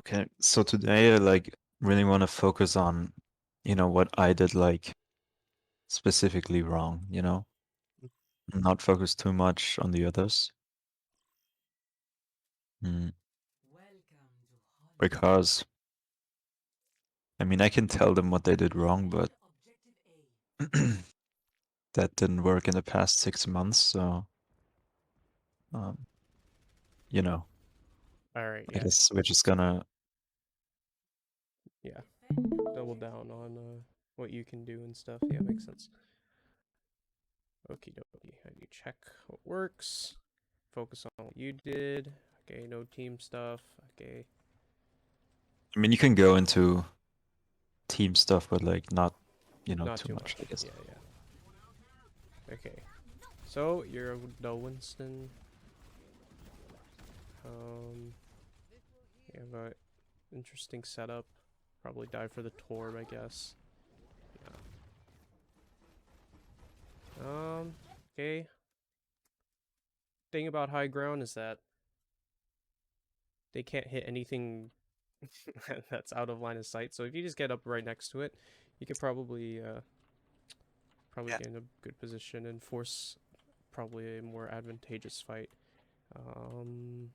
Okay, so today I really want to focus on, what I did specifically wrong, not focus too much on the others. Mm. Because, I mean, I can tell them what they did wrong, but that didn't work in the past 6 months, so, um, you know, All right, I yeah, guess we're just gonna, yeah. Double down on what you can do and stuff. Yeah, makes sense. Okie dokie. How do you check what works? Focus on what you did. Okay, no team stuff. Okay. I mean, you can go into team stuff, but not, Not too too much, I much. guess. Yeah, yeah. Okay. So you're the Winston. Um, you have a interesting setup. Probably die for the Torb, I guess. Yeah. Okay. Thing about high ground is that they can't hit anything that's out of line of sight. So if you just get up right next to it, you could probably Yeah. get in a good position and force probably a more advantageous fight. Um,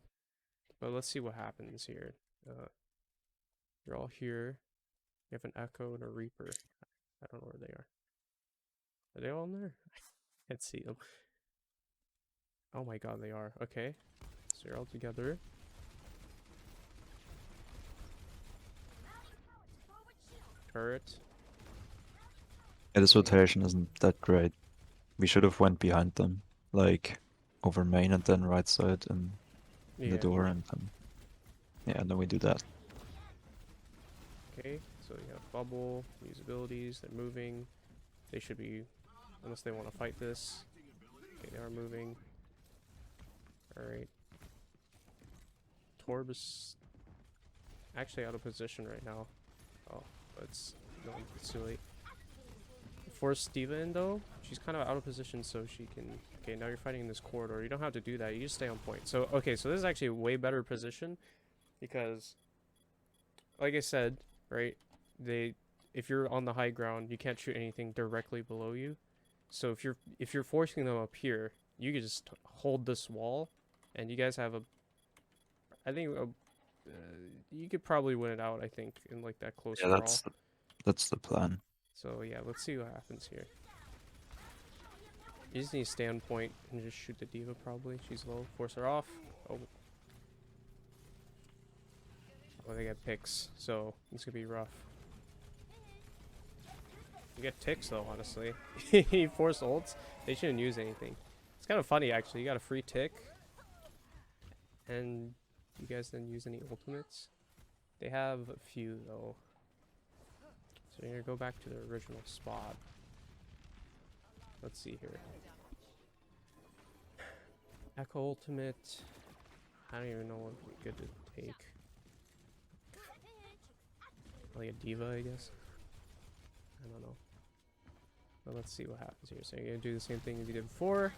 but let's see what happens here. Uh, you're all here. You have an Echo and a Reaper. I don't know where they are. Are they all in there? I can't see them. Oh my god, they are. Okay. So you're all together. Turret. Yeah, this Okay. rotation isn't that great. We should have went behind them, over main and then right side and in the Yeah. door and then yeah, and then we do that. Okay. So you have Bubble, use abilities, they're moving. They should be, unless they want to fight this. Okay, they are moving. Alright. Torb is actually out of position right now. Oh, it's going too late. Force Diva in though. She's kind of out of position, so she can. Okay, now you're fighting in this corridor. You don't have to do that. You just stay on point. So okay, so this is actually a way better position because, like I said, right? They, if you're on the high ground, you can't shoot anything directly below you. So if you're forcing them up here, you can just hold this wall, and you guys have a. I think you could probably win it out. I think in like that close Yeah, brawl. that's the plan. So yeah, let's see what happens here. You just need to stay on point and just shoot the diva probably. She's low. Force her off. Oh, oh they get picks, so it's gonna be rough. You get ticks though, honestly. He forced ults. They shouldn't use anything. It's kind of funny actually. You got a free tick, and you guys didn't use any ultimates. They have a few though. So you're gonna go back to the original spot. Let's see here. Echo ultimate. I don't even know what would be good to take. Like a diva, I guess. I don't know. But let's see what happens here. So you're gonna do the same thing as you did before.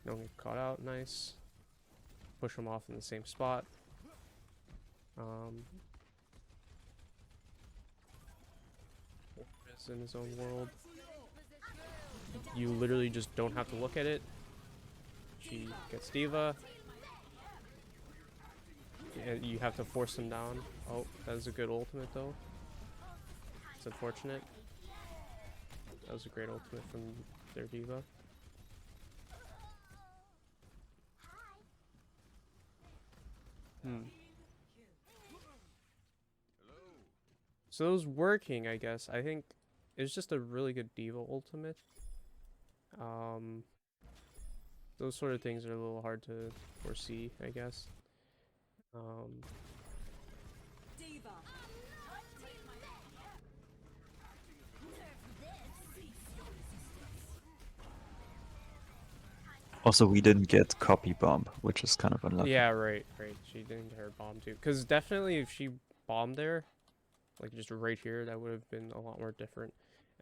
Don't get caught out. Nice. Push them off in the same spot. Is in his own world. You literally just don't have to look at it. She gets diva. And you have to force him down. Oh, that was a good ultimate though. It's unfortunate. That was a great ultimate from their diva. Hmm. So it was working, I guess. I think it was just a really good diva ultimate. Um, those sort of things are a little hard to foresee, I guess. Um, Also, we didn't get copy bomb, which is kind of unlucky. yeah, right, right. She didn't get her bomb too. Because definitely if she bombed there, like just right here, that would have been a lot more different.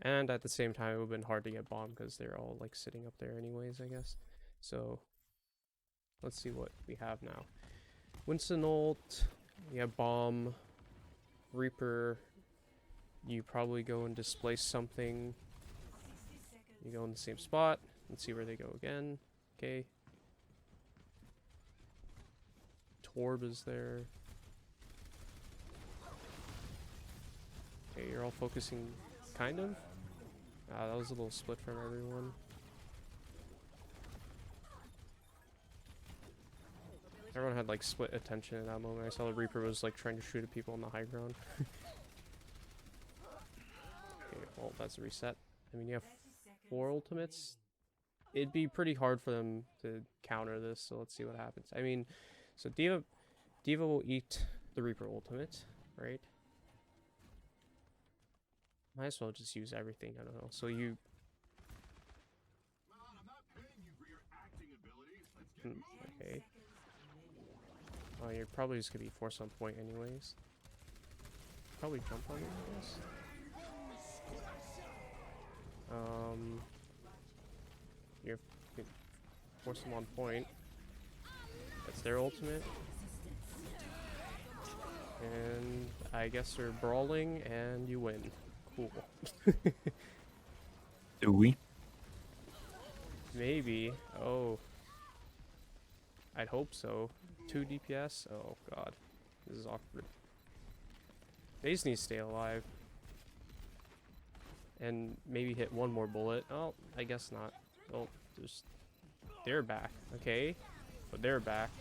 And at the same time, it would have been hard to get bombed because they're all like sitting up there anyways, I guess. So let's see what we have now. Winston ult. Yeah, bomb, Reaper. You probably go and displace something. You go in the same spot and see where they go again. Okay. Torb is there. Okay, you're all focusing, kind of. Ah, that was a little split from everyone. Everyone had like split attention in that moment. I saw the Reaper was like trying to shoot at people on the high ground. Okay, well that's a reset. I mean, you have 4 ultimates. It'd be pretty hard for them to counter this, so let's see what happens. I mean, so D.Va will eat the Reaper ultimate, right? Might as well just use everything, I don't know. So you... Okay. Oh, you're probably just gonna be forced on point anyways. Probably jump on it, I guess. You're force them on point. That's their ultimate. And I guess they're brawling and you win. Cool. Do we? Maybe. Oh. I'd hope so. 2 DPS? Oh god. This is awkward. They just need to stay alive. And maybe hit one more bullet. Oh, I guess not. Oh, they're back. Okay. But they're back.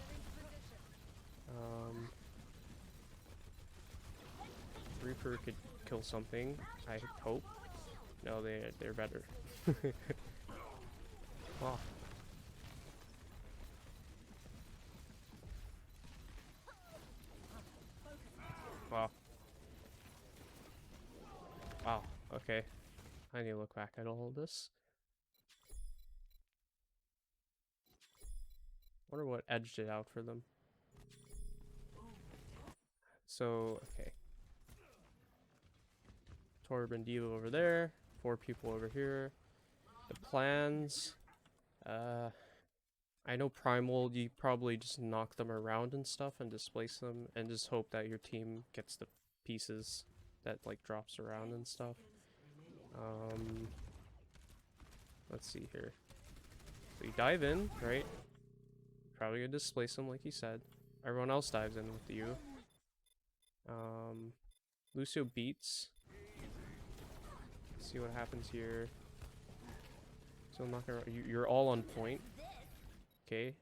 Reaper could kill something, I hope. No, they're better. Oh. Wow. Wow. Okay. I need to look back at all of this. Wonder what edged it out for them. So, okay. Torb and D.Va over there. 4 people over here. The plans. I know Primal, you probably just knock them around and stuff and displace them and just hope that your team gets the pieces that like drops around and stuff. Let's see here. So you dive in, right? Probably gonna displace them like you said. Everyone else dives in with you. Lucio beats. Let's see what happens here. So I'm not gonna. You're all on point. Okay.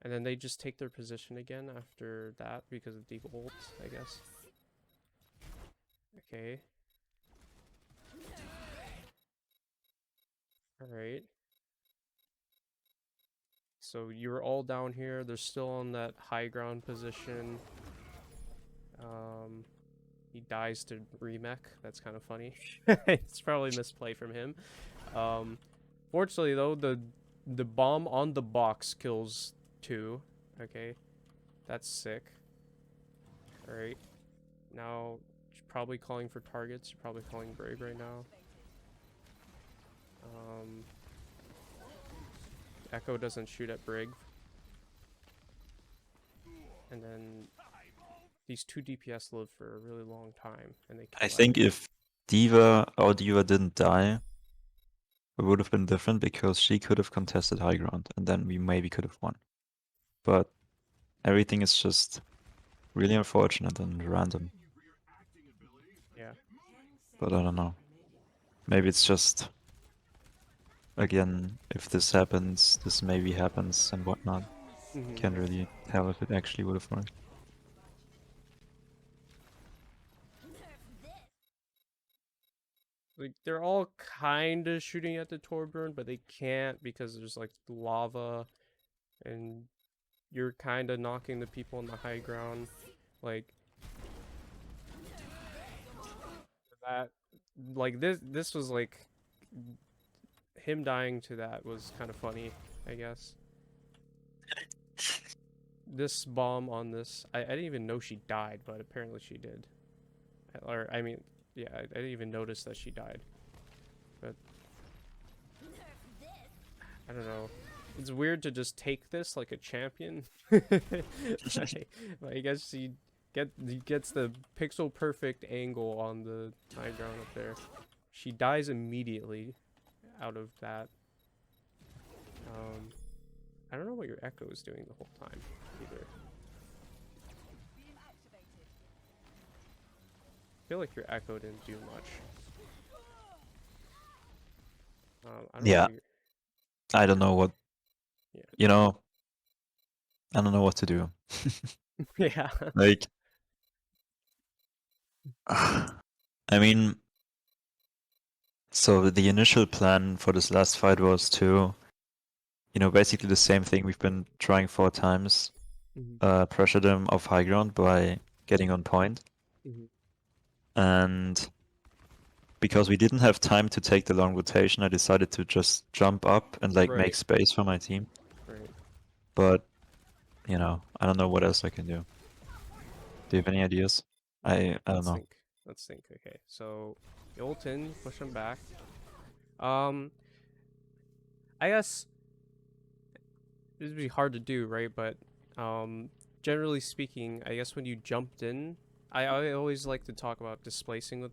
And then they just take their position again after that because of D.Va ult, I guess. Okay. Alright. So you're all down here. They're still on that high ground position. He dies to remech. That's kind of funny. It's probably misplay from him. Fortunately though, the bomb on the box kills 2. Okay. That's sick. Alright. Now, probably calling for targets. You're probably calling Brave right now. Echo doesn't shoot at Brig. And then these 2 DPS live for a really long time, and they kill I think everyone. if D.Va didn't die, it would have been different because she could have contested high ground and then we maybe could have won. But everything is just really unfortunate and random. Yeah. But I don't know. Maybe it's just, again, if this happens, this maybe happens and whatnot. Can't really tell if it actually would have worked. Like, they're all kind of shooting at the Torbjorn, but they can't because there's like lava, and you're kind of knocking the people on the high ground. Like that, like this was like him dying to that was kind of funny, I guess. This bomb on this, I didn't even know she died, but apparently she did. Or I mean, yeah, I didn't even notice that she died. But I don't know. it's weird to just take this like a champion. I guess he gets the pixel perfect angle on the high ground up there. She dies immediately out of that. I don't know what your echo is doing the whole time either. I feel like your echo didn't do much. I don't know Yeah, what your I don't know what, yeah you know, I don't know what to do. yeah Like, I mean, so the initial plan for this last fight was to, basically the same thing we've been trying 4 times. Mhm, Pressure them off high ground by getting on point. mhm. And because we didn't have time to take the long rotation, I decided to just jump up and like make Right, space for my team. right. But, I don't know what else I can do. Do you have any ideas? I don't Let's know. think. Let's think. Okay, so you ult in, push him back. Um, I guess this would be hard to do, right? But generally speaking, I guess when you jumped in, I always like to talk about displacing with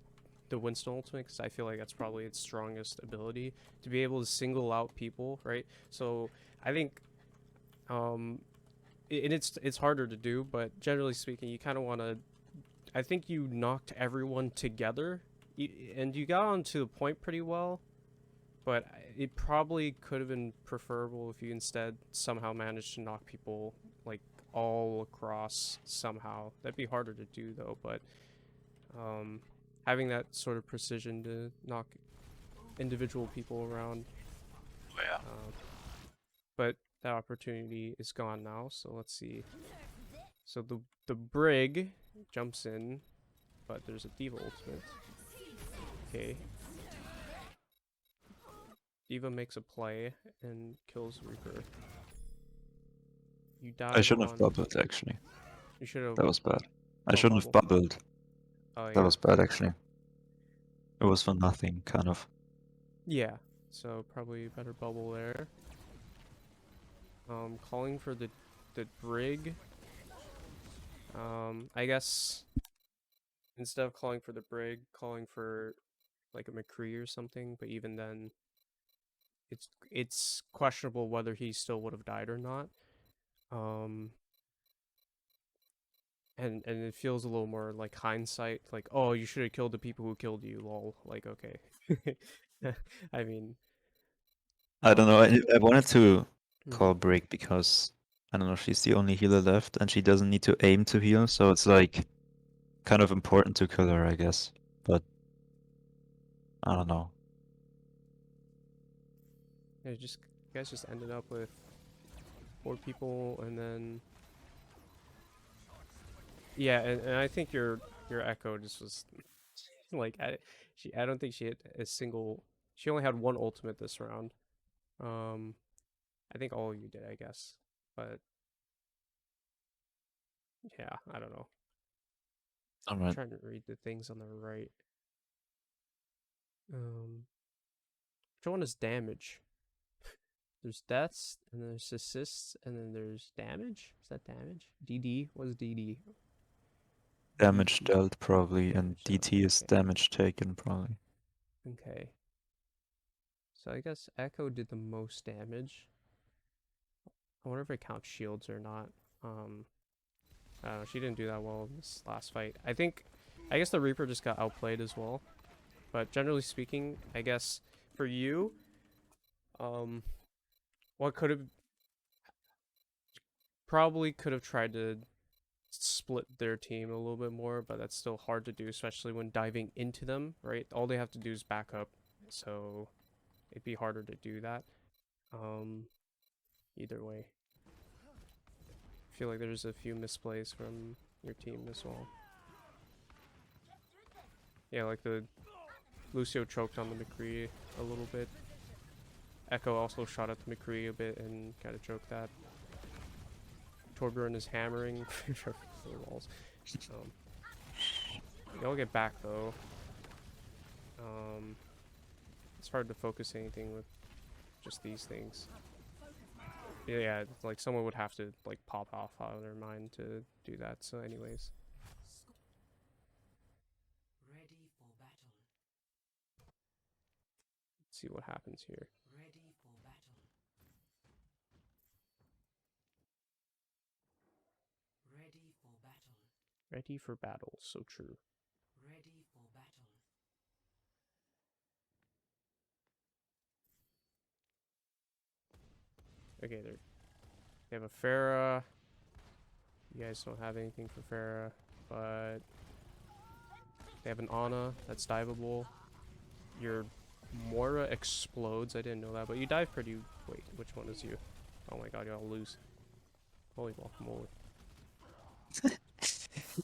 the Winston ultimate because I feel like that's probably its strongest ability to be able to single out people, right? So I think um, and it's harder to do, but generally speaking, you kind of want to. I think you knocked everyone together, and you got onto the point pretty well. But it probably could have been preferable if you instead somehow managed to knock people like all across somehow. That'd be harder to do though, but um, having that sort of precision to knock individual people around. Yeah. But that opportunity is gone now, so let's see. So the Brig jumps in, but there's a Diva ultimate. Okay. Diva makes a play and kills Reaper. You I dive shouldn't have on. bubbled, actually. You should have That was bad. I what shouldn't have bubble. bubbled. Oh That yeah. was bad, actually. It was for nothing, kind of. Yeah. So probably better bubble there. Calling for the Brig. I guess instead of calling for the Brig, calling for like a McCree or something. But even then, it's questionable whether he still would have died or not. Um, and it feels a little more like hindsight, like oh you should have killed the people who killed you, lol. Like okay, I mean, I don't know. um, I wanted to mhm. call Brick because, I don't know, she's the only healer left and she doesn't need to aim to heal, so it's like kind of important to kill her, I guess. But I don't know. Yeah, just you guys just ended up with 4 people, and then yeah, and I think your echo just was like I don't think she hit a single. She only had one ultimate this round. Um, I think all of you did, I guess, but yeah, I don't know. I'm Alright. trying to read the things on the right. Which one is damage? There's deaths, and there's assists, and then there's damage. Is that damage? DD? What is DD? Damage DT. dealt, probably, and Damage dealt. DT is Okay. damage taken, probably. Okay. So I guess Echo did the most damage. I wonder if it counts shields or not. Um, I don't know. She didn't do that well in this last fight. I guess the Reaper just got outplayed as well. But generally speaking, I guess for you, um, what could have probably could have tried to split their team a little bit more, but that's still hard to do, especially when diving into them, right? All they have to do is back up, so it'd be harder to do that. Um, Either way, I feel like there's a few misplays from your team as well. Yeah, like the Lucio choked on the McCree a little bit. Echo also shot at the McCree a bit and kind of choked that. Torbjorn is hammering for the walls. Um, Y'all get back though. It's hard to focus anything with just these things. Yeah, like someone would have to like pop off out of their mind to do that. So, anyways, Ready for battle. let's see what happens here. Ready for battle. Ready for battle. Ready for battle. So true. Ready for battle. Okay, they have a Pharah. You guys don't have anything for Pharah, but they have an Ana that's diveable. Your Moira explodes. I didn't know that, but you dive pretty. Wait, which one is you? Oh my god, y'all lose. Holy guacamole.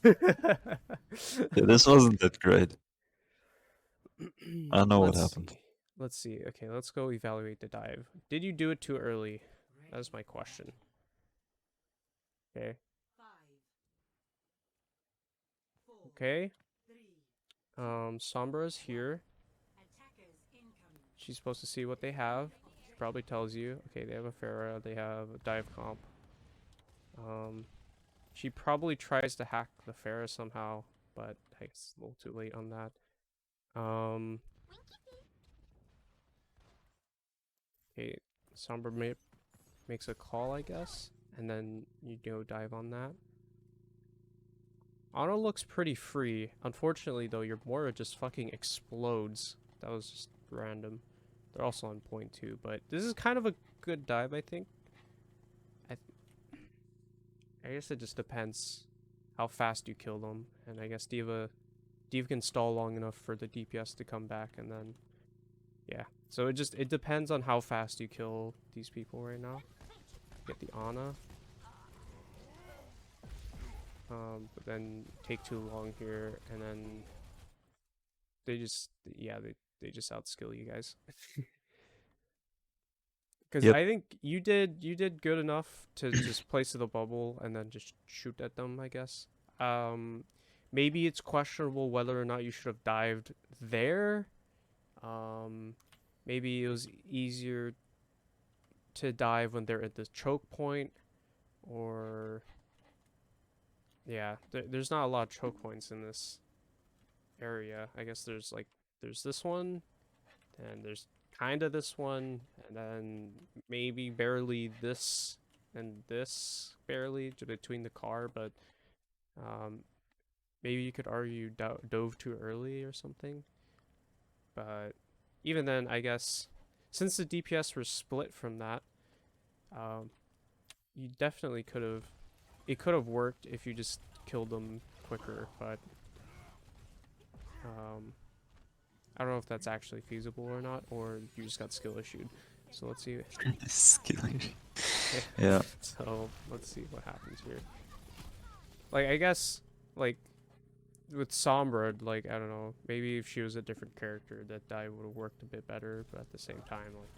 Yeah, this wasn't that great. I don't know what happened. Let's see. Okay, let's go evaluate the dive. Did you do it too early? That's my question. Okay. 5, 4, Okay. 3. Sombra's here. Attackers incoming. She's supposed to see what they have. She probably tells you. Okay, they have a Pharah. They have a dive comp. She probably tries to hack the Pharah somehow, but it's a little too late on that. Okay, Sombra makes a call, I guess, and then you go dive on that. Ana looks pretty free. Unfortunately, though, your Moira just fucking explodes. That was just random. They're also on point too, but this is kind of a good dive, I think. I guess it just depends how fast you kill them, and I guess D.Va can stall long enough for the DPS to come back, and then yeah. So it depends on how fast you kill these people right now. Get the Ana. But then take too long here, and then they just, yeah, they just outskill you guys. Because Yep. I think you did good enough to just place the bubble and then just shoot at them, I guess. Maybe it's questionable whether or not you should have dived there. Maybe it was easier to dive when they're at the choke point, or yeah, there's not a lot of choke points in this area. I guess there's this one, and there's kind of this one, and then maybe barely this and this barely between the car, but maybe you could argue dove too early or something. But even then, I guess since the DPS were split from that, you definitely could have. It could have worked if you just killed them quicker, but I don't know if that's actually feasible or not, or you just got skill issued. So let's see. Skilling. Yeah. So let's see what happens here. Like, I guess, like, with Sombra, like, I don't know, maybe if she was a different character, that dive would have worked a bit better, but at the same time, like,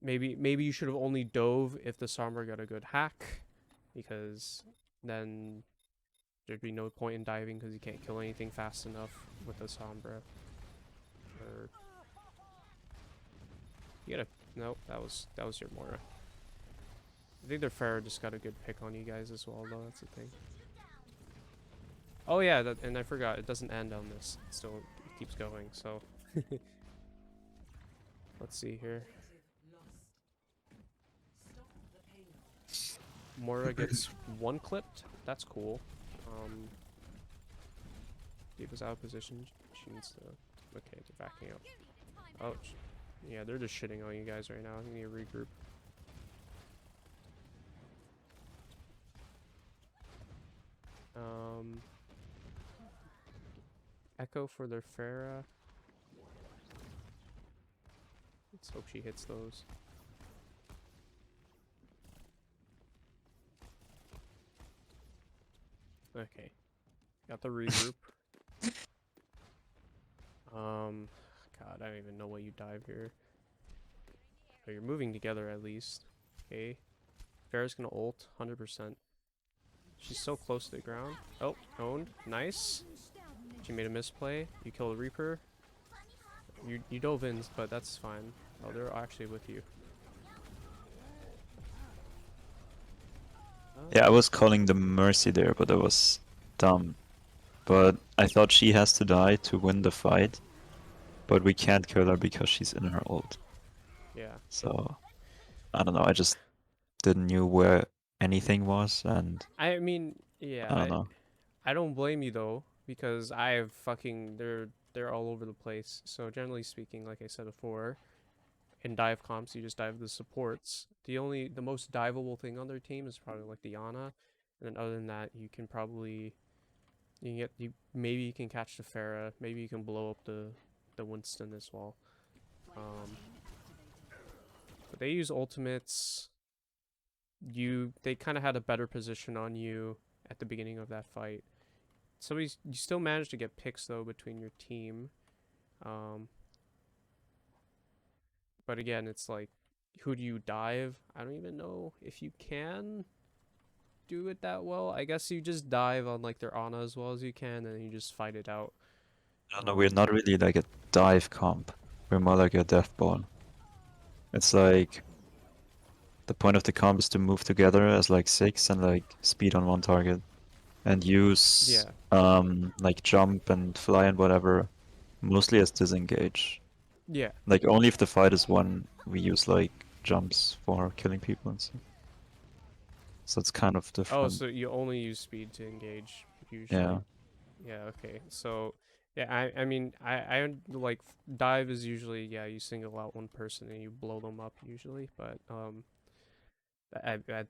maybe you should have only dove if the Sombra got a good hack, because then there'd be no point in diving because you can't kill anything fast enough with the Sombra. Or you gotta, no, that was your Moira. I think their Pharah just got a good pick on you guys as well, though. That's the thing. Oh yeah, and I forgot, it doesn't end on this. It still keeps going. So let's see here. Moira gets one clipped. That's cool. D.Va's out of position. She needs to. Okay, they're backing up. Oh, yeah, they're just shitting on you guys right now. I need to regroup. Echo for their Pharah. Let's hope she hits those. Okay. Got the regroup. God, I don't even know what you dive here. Oh, you're moving together at least. Okay. Pharah's gonna ult, 100%. She's so close to the ground. Oh, owned. Nice. She made a misplay. You killed a Reaper. You dove in, but that's fine. Oh, they're actually with you. Yeah, I was calling the Mercy there, but that was dumb. But I thought she has to die to win the fight, but we can't kill her because she's in her ult. Yeah. So I don't know. I just didn't knew where anything was, and I mean, yeah, I don't know. I don't blame you though, because I have fucking they're all over the place. So generally speaking, like I said before, in dive comps, you just dive the supports. The most diveable thing on their team is probably like Diana, and then other than that, you can get you maybe you can catch the Pharah, maybe you can blow up the Winston as well. But they use ultimates. They kind of had a better position on you at the beginning of that fight. You still managed to get picks though between your team. Um, but again, it's like, who do you dive? I don't even know if you can do it that well. I guess you just dive on like their Ana as well as you can, and you just fight it out. I don't know. We're not really like a dive comp. We're more like a death ball. It's like the point of the comp is to move together as like 6 and like speed on one target, and use Yeah, like jump and fly and whatever mostly as disengage. yeah. Like only if the fight is won, we use like jumps for killing people and stuff. So it's kind of Oh, different. so you only use speed to engage Yeah. usually. Yeah, okay. So, yeah, I mean, like dive is usually, yeah, you single out one person and you blow them up usually, but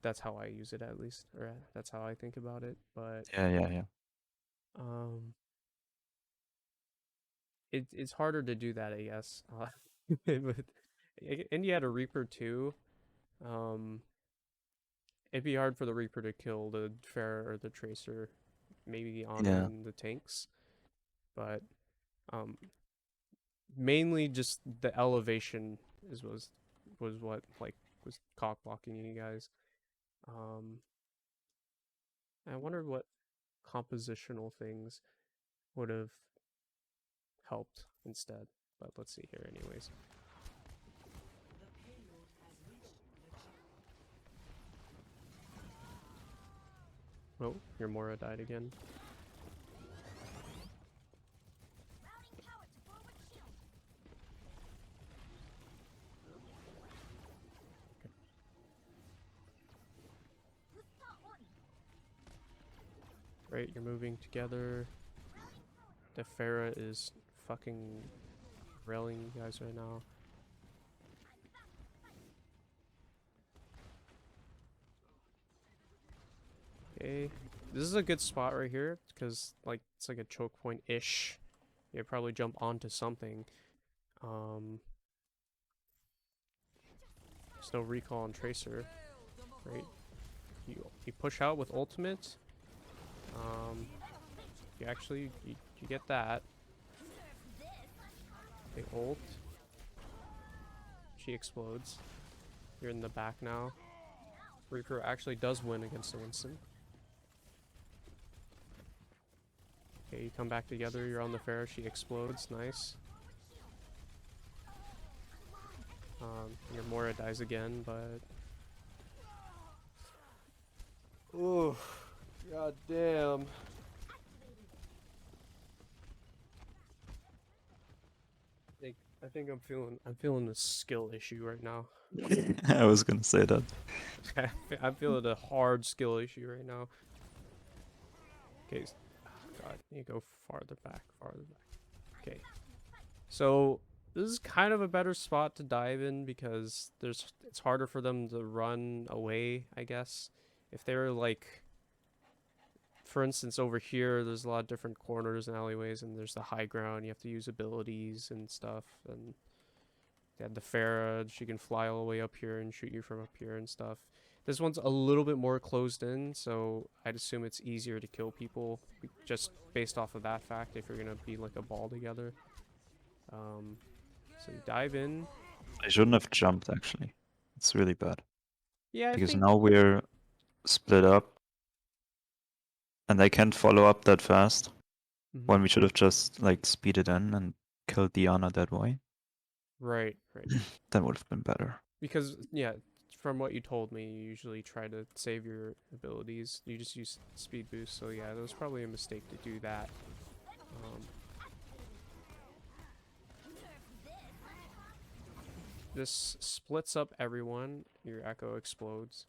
that's how I use it at least, or that's how I think about it. But Yeah. um, it's harder to do that, I guess. But and you had a Reaper too. Um, it'd be hard for the Reaper to kill the Pharah or the Tracer, maybe the Ana Yeah. and the tanks, but um, mainly just the elevation was what like was cock blocking you guys. Um, I wondered what compositional things would have helped instead. But let's see here, anyways. The payload has reached the chip. Oh, your Mora died again. Right, you're moving together. The Pharah is fucking railing you guys right now. Okay, this is a good spot right here because like it's like a choke point ish. You probably jump onto something. Um, there's no recall on Tracer, right? You push out with ultimate. Um, you get that. They ult. She explodes. You're in the back now. Reaper actually does win against the Winston. Okay, you come back together. You're on the Pharah. She explodes. Nice. Your Mora dies again, but oh, god damn. I think I'm feeling a skill issue right now. I was gonna say that. I'm feeling a hard skill issue right now. Okay, God, you go farther back, farther back. Okay, so this is kind of a better spot to dive in because it's harder for them to run away, I guess. If they were like, for instance, over here, there's a lot of different corners and alleyways, and there's the high ground. You have to use abilities and stuff, and they had the Pharah. She can fly all the way up here and shoot you from up here and stuff. This one's a little bit more closed in, so I'd assume it's easier to kill people just based off of that fact if you're gonna be like a ball together. So you dive in. I shouldn't have jumped actually. It's really bad. Yeah, I Because think. now we're split up and they can't follow up that fast. When we should have just like speeded in and killed Diana that way. Right, right. That would have been better. Because yeah, from what you told me, you usually try to save your abilities. You just use speed boost, so yeah, that was probably a mistake to do that. This splits up everyone. Your echo explodes.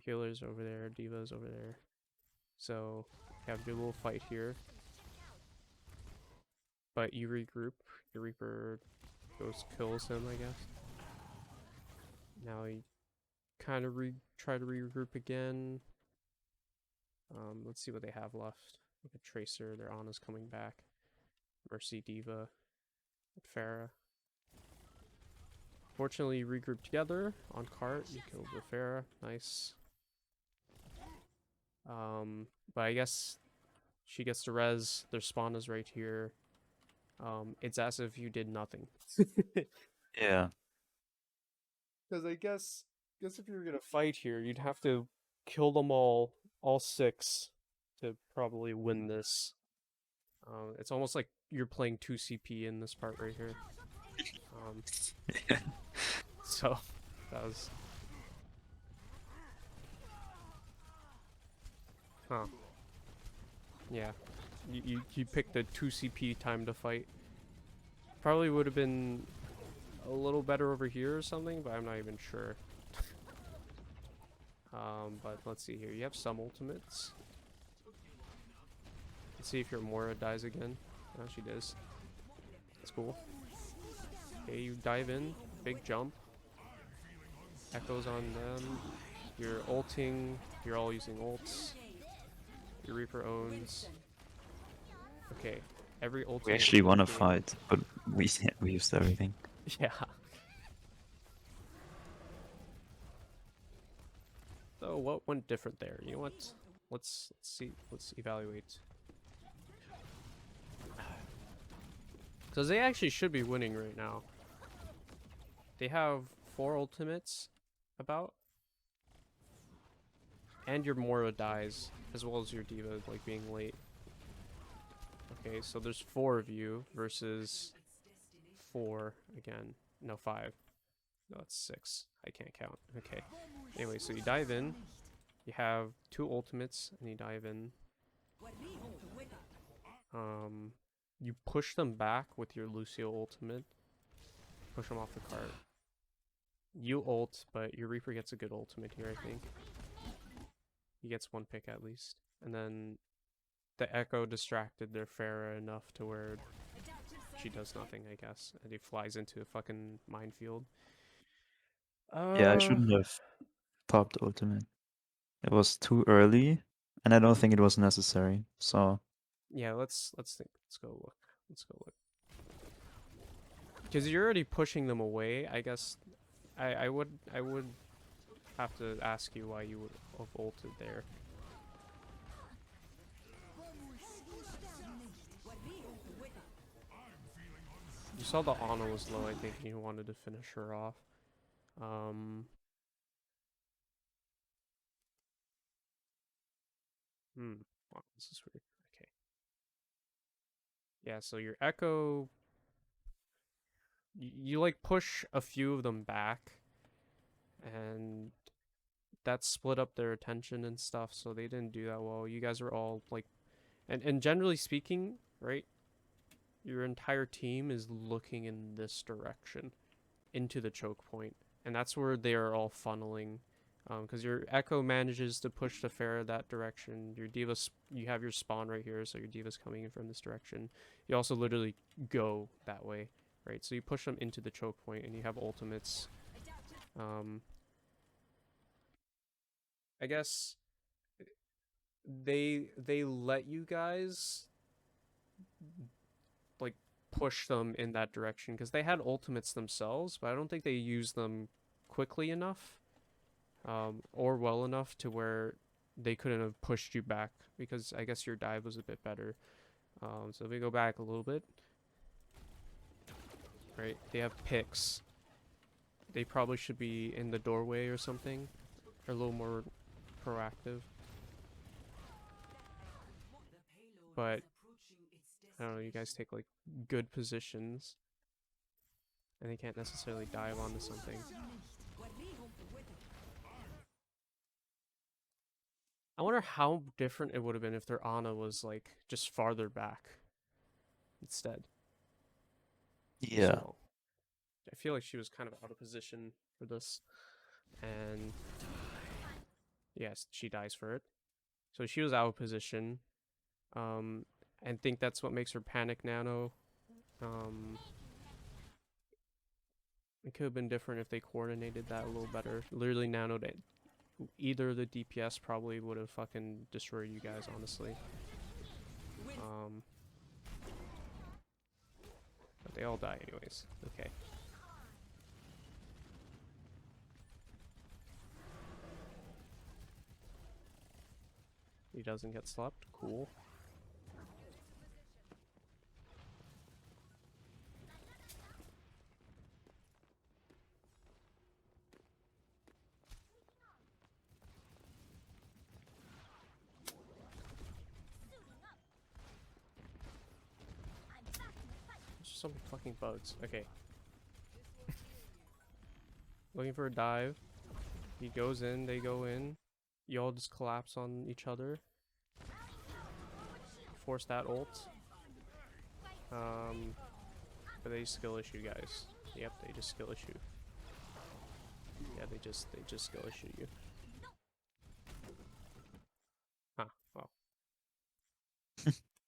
Healer's over there, Diva's over there. So you have your little fight here. But you regroup. Your Reaper goes kills him, I guess. Now you kind of try to regroup again. Let's see what they have left. Like a Tracer, their Ana's coming back. Mercy, Diva, Farah. Fortunately, you regroup together on cart. You killed the Farah. Nice. But I guess she gets to res. Their spawn is right here. It's as if you did nothing. Yeah. Because I guess if you were gonna fight here, you'd have to kill them all 6, to probably win this. It's almost like you're playing 2 CP in this part right here. So that was. Huh. Yeah. You picked a 2 CP time to fight. Probably would have been a little better over here or something, but I'm not even sure. But let's see here. You have some ultimates. Let's see if your Mora dies again. Oh, she does. That's cool. Okay, you dive in. Big jump. Echoes on them. You're ulting. You're all using ults. Your Reaper owns. Okay. Every ultimate. We actually won a game- fight, but we used everything. Yeah. So what went different there? You know what? Let's see. Let's evaluate. Because they actually should be winning right now. They have 4 ultimates about. And your Mora dies, as well as your Diva, like, being late. Okay, so there's 4 of you versus 4 again. No, 5. No, it's 6. I can't count. Okay. Anyway, so you dive in. You have 2 ultimates, and you dive in. You push them back with your Lucio ultimate. Push them off the cart. You ult, but your Reaper gets a good ultimate here, I think. He gets 1 pick at least. And then the Echo distracted their Farah enough to where she does nothing, I guess. And he flies into a fucking minefield. Yeah, I shouldn't have popped ultimate. It was too early, and I don't think it was necessary. So Yeah, let's think. Let's go look. Let's go look. Because you're already pushing them away. I guess I would have to ask you why you would have ulted there. You saw the Ana was low, I think, and you wanted to finish her off. Wow, this is weird. Okay. Yeah, so your Echo, you like push a few of them back, and that split up their attention and stuff, so they didn't do that well. You guys were all like, and generally speaking, right? Your entire team is looking in this direction, into the choke point, and that's where they are all funneling. Because your Echo manages to push the Pharah that direction. Your Diva, you have your spawn right here, so your Diva's coming in from this direction. You also literally go that way, right? So you push them into the choke point, and you have ultimates. I guess they let you guys like push them in that direction because they had ultimates themselves, but I don't think they used them quickly enough. Or well enough to where they couldn't have pushed you back because I guess your dive was a bit better. So if we go back a little bit, right? They have picks. They probably should be in the doorway or something, or a little more proactive. But I don't know. You guys take like good positions, and they can't necessarily dive onto something. I wonder how different it would have been if their Ana was like just farther back instead. Yeah. So I feel like she was kind of out of position for this, and yes, she dies for it. So she was out of position. I think that's what makes her panic nano. It could have been different if they coordinated that a little better. Literally nanoed it. Either the DPS probably would have fucking destroyed you guys, honestly. But they all die anyways. Okay. He doesn't get slept. Cool. Just some fucking bugs. Okay. Looking for a dive. He goes in, they go in. You all just collapse on each other. Force that ult. But they skill issue, guys. Yep, they just skill issue. Yeah, they just skill issue you. Huh. Well.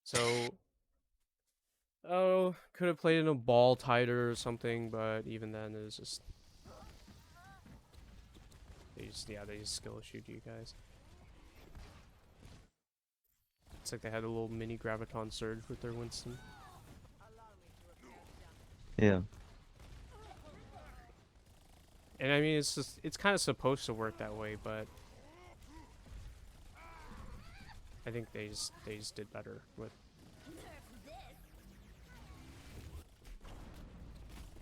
So, oh, could have played in a ball tighter or something, but even then, it was just they just skill issued you guys. It's like they had a little mini graviton surge with their Winston. Yeah. And I mean, it's kind of supposed to work that way, but I think they just did better with.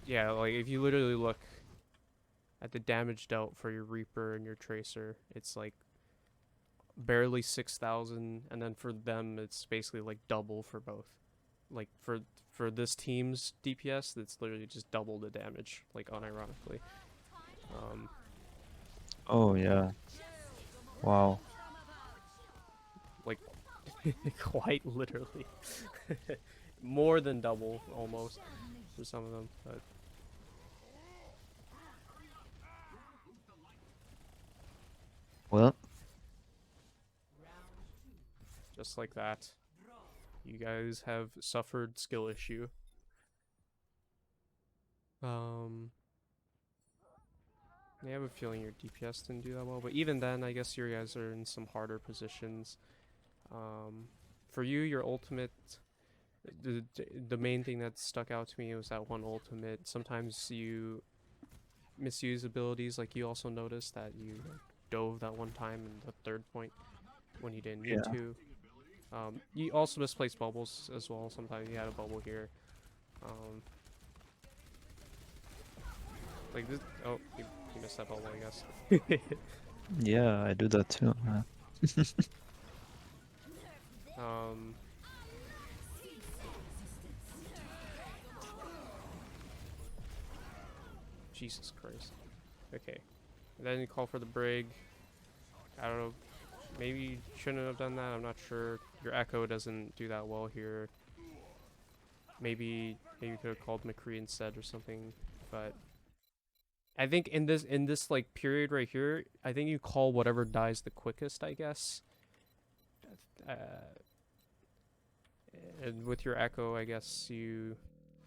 Yeah, like if you literally look at the damage dealt for your Reaper and your Tracer, it's like barely 6,000, and then for them it's basically like double for both. Like for this team's DPS, it's literally just double the damage, like unironically. Oh yeah. Wow. Like quite literally, more than double almost for some of them, but. Well, Just like that. You guys have suffered skill issue. I have a feeling your DPS didn't do that well, but even then, I guess you guys are in some harder positions. For you, your ultimate, the main thing that stuck out to me was that one ultimate. Sometimes you misuse abilities, like you also noticed that you dove that one time in the third point when you didn't need Yeah. to. You also misplaced bubbles as well. Sometimes you had a bubble here. Like this. Oh, you missed that bubble, I guess. yeah, I do that too. Jesus Christ. Okay. And then you call for the brig. I don't know. Maybe you shouldn't have done that. I'm not sure. Your echo doesn't do that well here. Maybe you could have called McCree instead or something. But I think in this like period right here, I think you call whatever dies the quickest, I guess. And with your echo, I guess the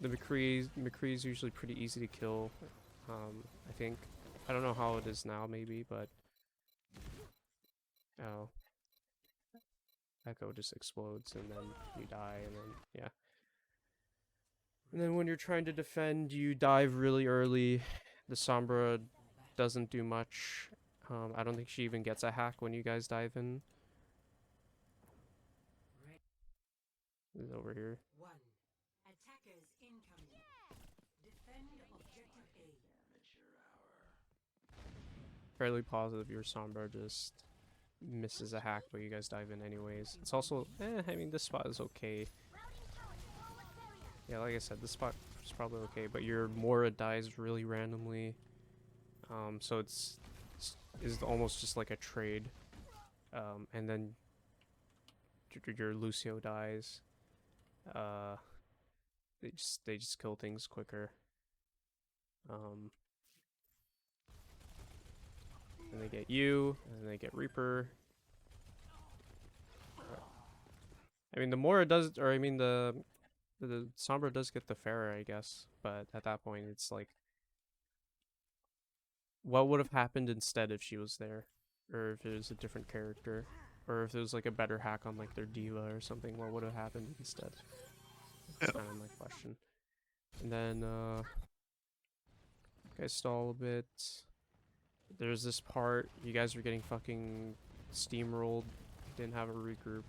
McCree's usually pretty easy to kill. I think. I don't know how it is now, maybe, but oh, echo just explodes and then you die, and then yeah. And then when you're trying to defend, you dive really early. The Sombra doesn't do much. I don't think she even gets a hack when you guys dive in. This is over here. One. Attackers incoming. Defend objective A. Fairly positive your Sombra just misses a hack, but you guys dive in anyways. It's also, I mean, this spot is okay. Yeah, like I said, this spot is probably okay, but your Mora dies really randomly. So it's almost just like a trade. And then your Lucio dies. They just kill things quicker. And they get you, and they get Reaper. I mean, the Mora does, or I mean, the Sombra does get the Pharaoh, I guess. But at that point, it's like, what would have happened instead if she was there, or if it was a different character, or if it was like a better hack on like their diva or something? What would have happened instead? That's kind of my question. And then, guys stall a bit. There's this part, you guys are getting fucking steamrolled. Didn't have a regroup.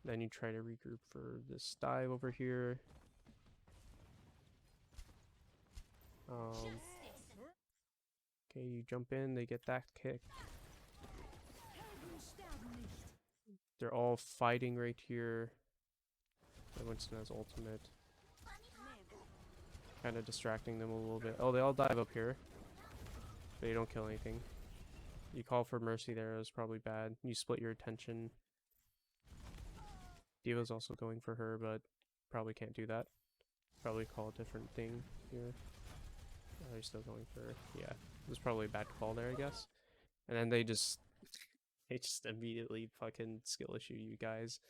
Then you try to regroup for this dive over here. Okay, you jump in, they get that kick. They're all fighting right here. Winston has ultimate. Kind of distracting them a little bit. Oh, they all dive up here. But you don't kill anything. You call for mercy there, it was probably bad. You split your attention. Diva's also going for her, but probably can't do that. Probably call a different thing here. Oh, they're still going for, yeah. It was probably a bad call there, I guess. And then they just immediately fucking skill issue you guys.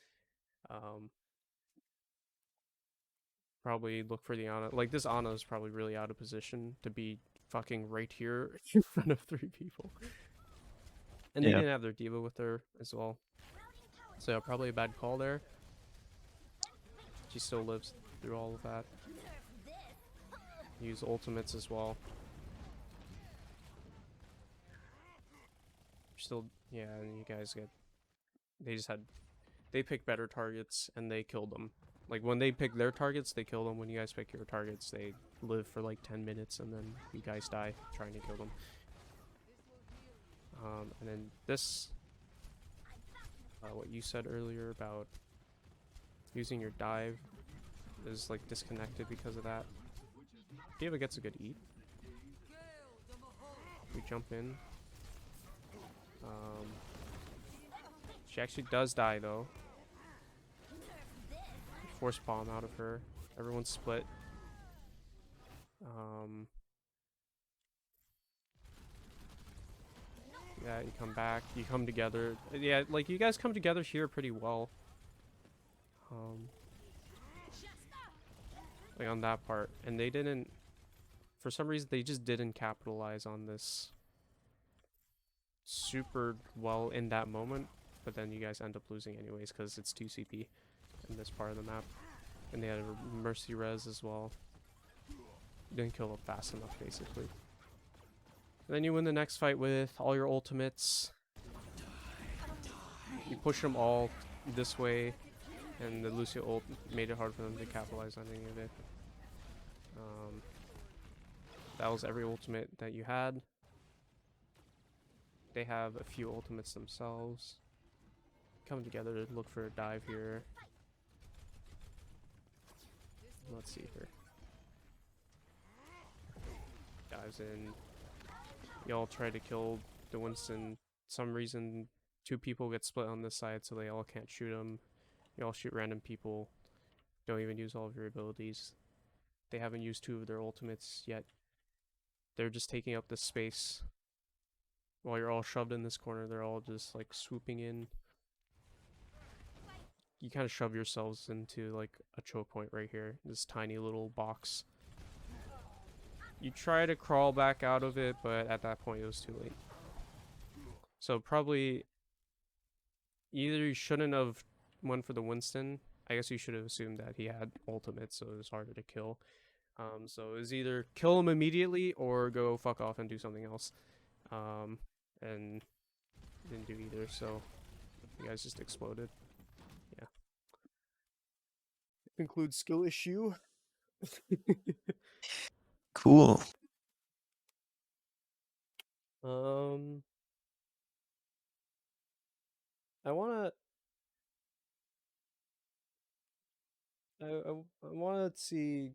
Probably look for the Ana. Like, this Ana is probably really out of position to be fucking right here in front of 3 people. And they Yeah. didn't have their diva with her as well. So yeah, probably a bad call there. She still lives through all of that. Use ultimates as well. Still, yeah, and you guys get... They picked better targets, and they killed them. Like, when they pick their targets, they kill them. When you guys pick your targets, they live for like 10 minutes, and then you guys die trying to kill them. And then this... what you said earlier about using your dive is like disconnected because of that. Diva gets a good eat. We jump in. She actually does die though. Force palm out of her. Everyone's split. Yeah, you come back. You come together. Yeah, like you guys come together here pretty well. Like on that part, and they didn't. For some reason, they just didn't capitalize on this super well in that moment. But then you guys end up losing anyways because it's 2 CP in this part of the map, and they had a mercy res as well. Didn't kill it fast enough, basically. And then you win the next fight with all your ultimates. You push them all this way, and the Lucio ult made it hard for them to capitalize on any of it. That was every ultimate that you had. They have a few ultimates themselves. Come together to look for a dive here. Let's see here. Dives in. Y'all try to kill the Winston. Some reason 2 people get split on this side, so they all can't shoot him. Y'all shoot random people. Don't even use all of your abilities. They haven't used 2 of their ultimates yet. They're just taking up this space. While you're all shoved in this corner, they're all just like swooping in. You kind of shove yourselves into like a choke point right here. This tiny little box. You try to crawl back out of it, but at that point it was too late. So probably either you shouldn't have went for the Winston. I guess you should have assumed that he had ultimate, so it was harder to kill. So it was either kill him immediately or go fuck off and do something else. And didn't do either, so you guys just exploded. Yeah. Includes skill issue. Cool. I wanna see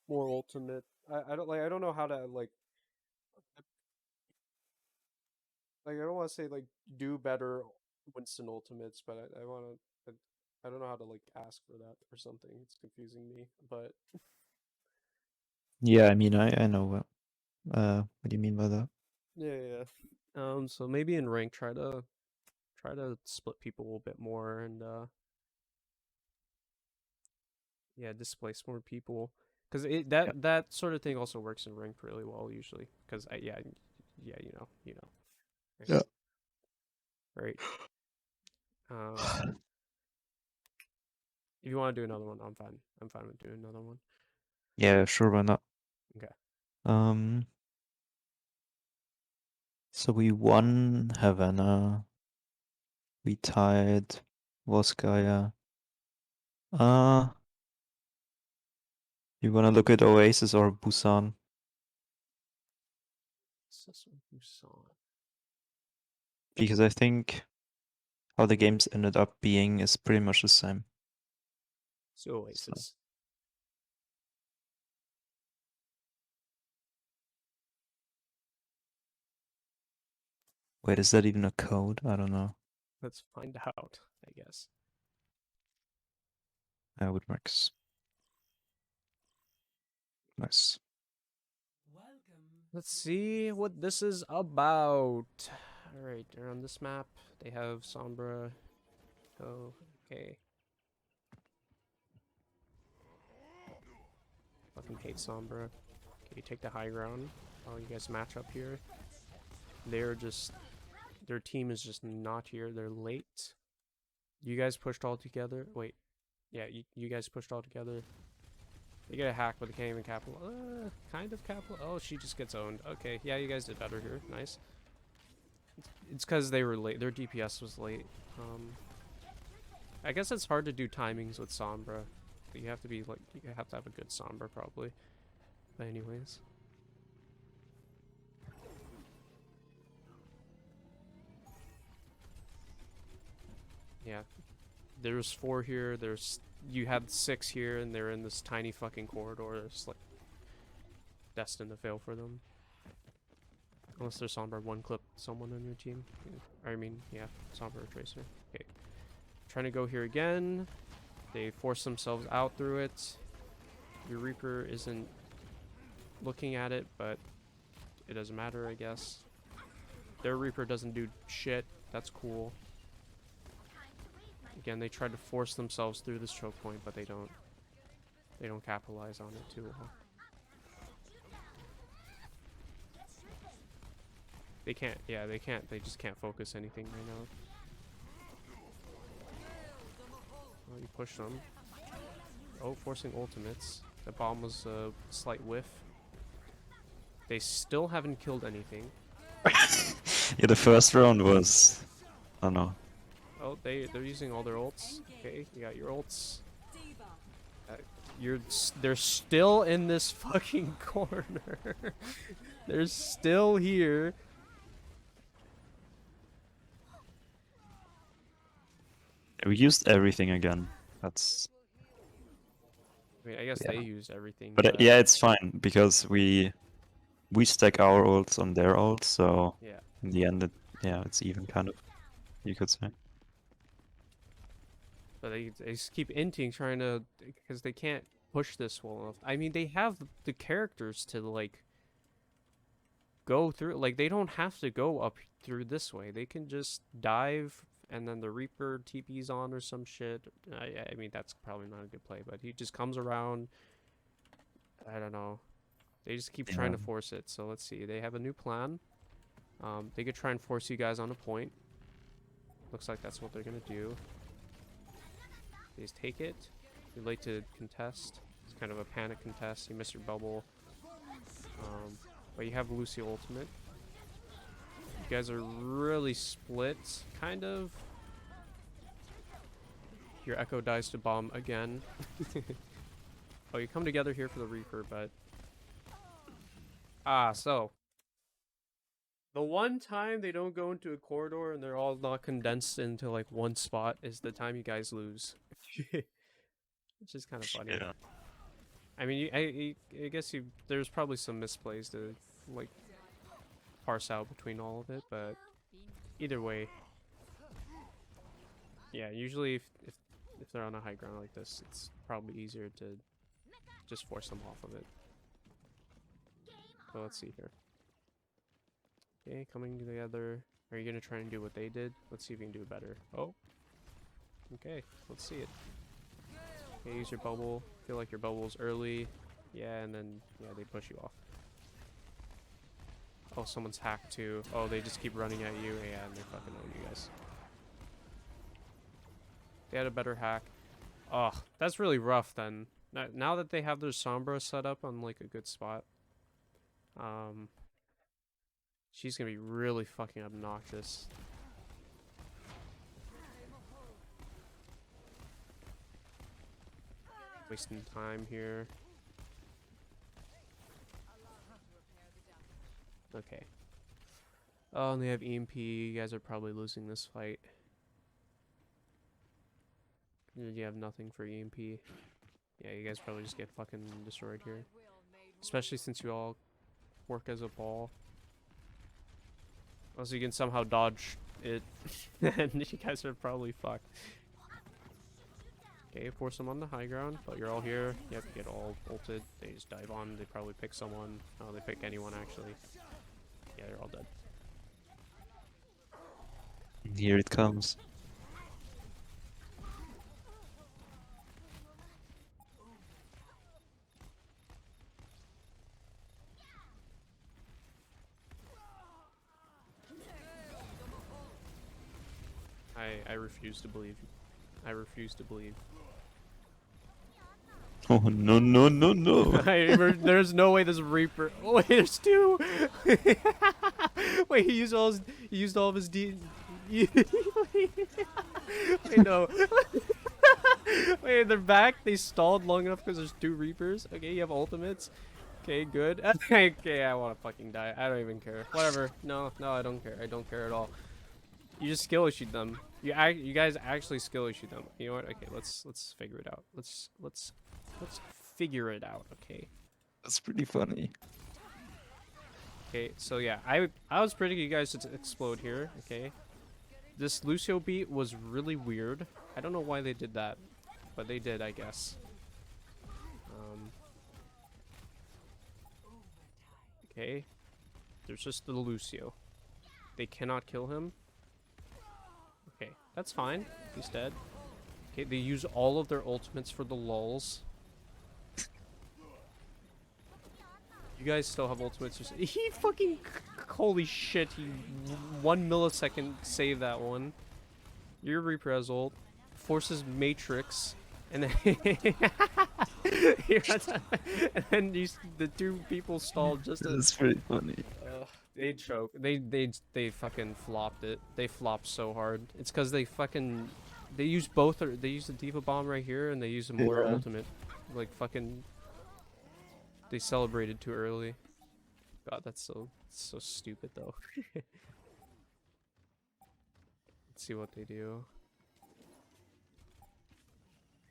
more ultimate. I don't know how to like Like, I don't want to say, like, do better Winston ultimates, but I want to... I don't know how to, like, ask for that or something. It's confusing me, but... Yeah, I mean, I know what do you mean by that? Yeah. So maybe in rank, try to split people a little bit more and, yeah, displace more people. Because Yeah. that sort of thing also works in rank really well, usually. Because, yeah, you know. Right. Yeah. Right. Um... If you want to do another one, I'm fine. I'm fine with doing another one. Yeah, sure, why not? Okay. Um, so we won Havana. We tied Volskaya. You wanna look at Oasis or Busan? Busan. Because I think how the games ended up being is pretty much the same. So So, Oasis. wait, is that even a code? I don't know. Let's find out, I guess. I would max. Nice. Welcome. Let's see what this is about. Alright, they're on this map. They have Sombra. Oh, okay. Fucking hate Sombra. Okay, you take the high ground. Oh, you guys match up here. They're just... Their team is just not here. They're late. You guys pushed all together. Wait. Yeah, you guys pushed all together. You get a hack, but they can't even capital. Kind of capital. Oh, she just gets owned. Okay, yeah, you guys did better here. Nice. It's because they were late. Their DPS was late. I guess it's hard to do timings with Sombra. You have to be like, you have to have a good Sombra probably. But anyways. Yeah. There's 4 here. You had 6 here, and they're in this tiny fucking corridor. It's like destined to fail for them. Unless there's Sombra one-clip someone on your team. I mean, yeah, Sombra or Tracer. Okay. Trying to go here again. They force themselves out through it. Your Reaper isn't looking at it, but it doesn't matter, I guess. Their Reaper doesn't do shit. That's cool. Again, they tried to force themselves through this choke point, but they don't capitalize on it too well. They can't, yeah, they can't, they just can't focus anything right now. Oh, you push them. Oh, forcing ultimates. The bomb was a slight whiff. They still haven't killed anything. Yeah, the first round was, I don't know. Oh, they're using all their ults. Okay, you got your ults. They're still in this fucking corner. They're still here. We used everything again. That's I mean, I guess yeah. they used everything, But but yeah, it's fine because we stack our ults on their ults, so yeah. in the end, it's even kind of, you could say. But they just keep inting, trying to, because they can't push this well enough. I mean, they have the characters to like go through. Like, they don't have to go up through this way. They can just dive, and then the Reaper TP's on or some shit. I mean, that's probably not a good play, but he just comes around. I don't know. They just keep trying Yeah. to force it. So let's see. They have a new plan. They could try and force you guys on a point. Looks like that's what they're gonna do. They just take it. You're late to contest. It's kind of a panic contest. You miss your bubble. But you have Lucy ultimate. You guys are really split, kind of. Your Echo dies to bomb again. Oh, you come together here for the Reaper, but... so... The one time they don't go into a corridor and they're all not condensed into, like, one spot is the time you guys lose. Which is kind of funny. Yeah. I mean, I guess there's probably some misplays to, like, parse out between all of it, but either way. Yeah, usually if they're on a high ground like this, it's probably easier to just force them off of it. So let's see here. Okay, coming together. Are you gonna try and do what they did? Let's see if you can do it better. Oh. Okay, let's see it. Okay, use your bubble. Feel like your bubble's early. Yeah, and then yeah, they push you off. Oh, someone's hacked too. Oh, they just keep running at you. Yeah, and they fucking own you guys. They had a better hack. Oh, that's really rough then. Now that they have their Sombra set up on like a good spot, she's gonna be really fucking obnoxious. Wasting time here. Okay. Oh, and they have EMP. You guys are probably losing this fight. You have nothing for EMP. Yeah, you guys probably just get fucking destroyed here. Especially since you all work as a ball. Also, you can somehow dodge it. And you guys are probably fucked. Okay, force them on the high ground, but you're all here. Yep, you get all ulted. They just dive on. They probably pick someone. Oh, they pick anyone, actually. Yeah, they're all dead. Here it comes. I refuse to believe. I refuse to believe. Oh no no no no! There's no way this Reaper. Oh wait, there's two. Wait, he used all of his D. Wait, no. Wait, they're back. They stalled long enough because there's two Reapers. Okay, you have ultimates. Okay, good. Okay, I want to fucking die. I don't even care. Whatever. No, I don't care. I don't care at all. You just skill issue them. You guys actually skill issue them. You know what? Okay, let's figure it out. Let's figure it out. Okay. That's pretty funny. Okay. So yeah, I was predicting you guys to explode here. Okay. This Lucio beat was really weird. I don't know why they did that, but they did, I guess. Okay. There's just the Lucio. They cannot kill him. Okay, that's fine. He's dead. Okay, they use all of their ultimates for the lulls. You guys still have ultimates. He fucking... Holy shit, he 1 millisecond saved that one. Your Reaper has ult. Forces Matrix. And then... and then the two people stalled just as... That's pretty funny. They choke. They fucking flopped it. They flopped so hard. It's because they fucking... They use both. They use the Diva Bomb right here, and they use the Moira ultimate. Like fucking... They celebrated too early. God, that's so stupid though. Let's see what they do.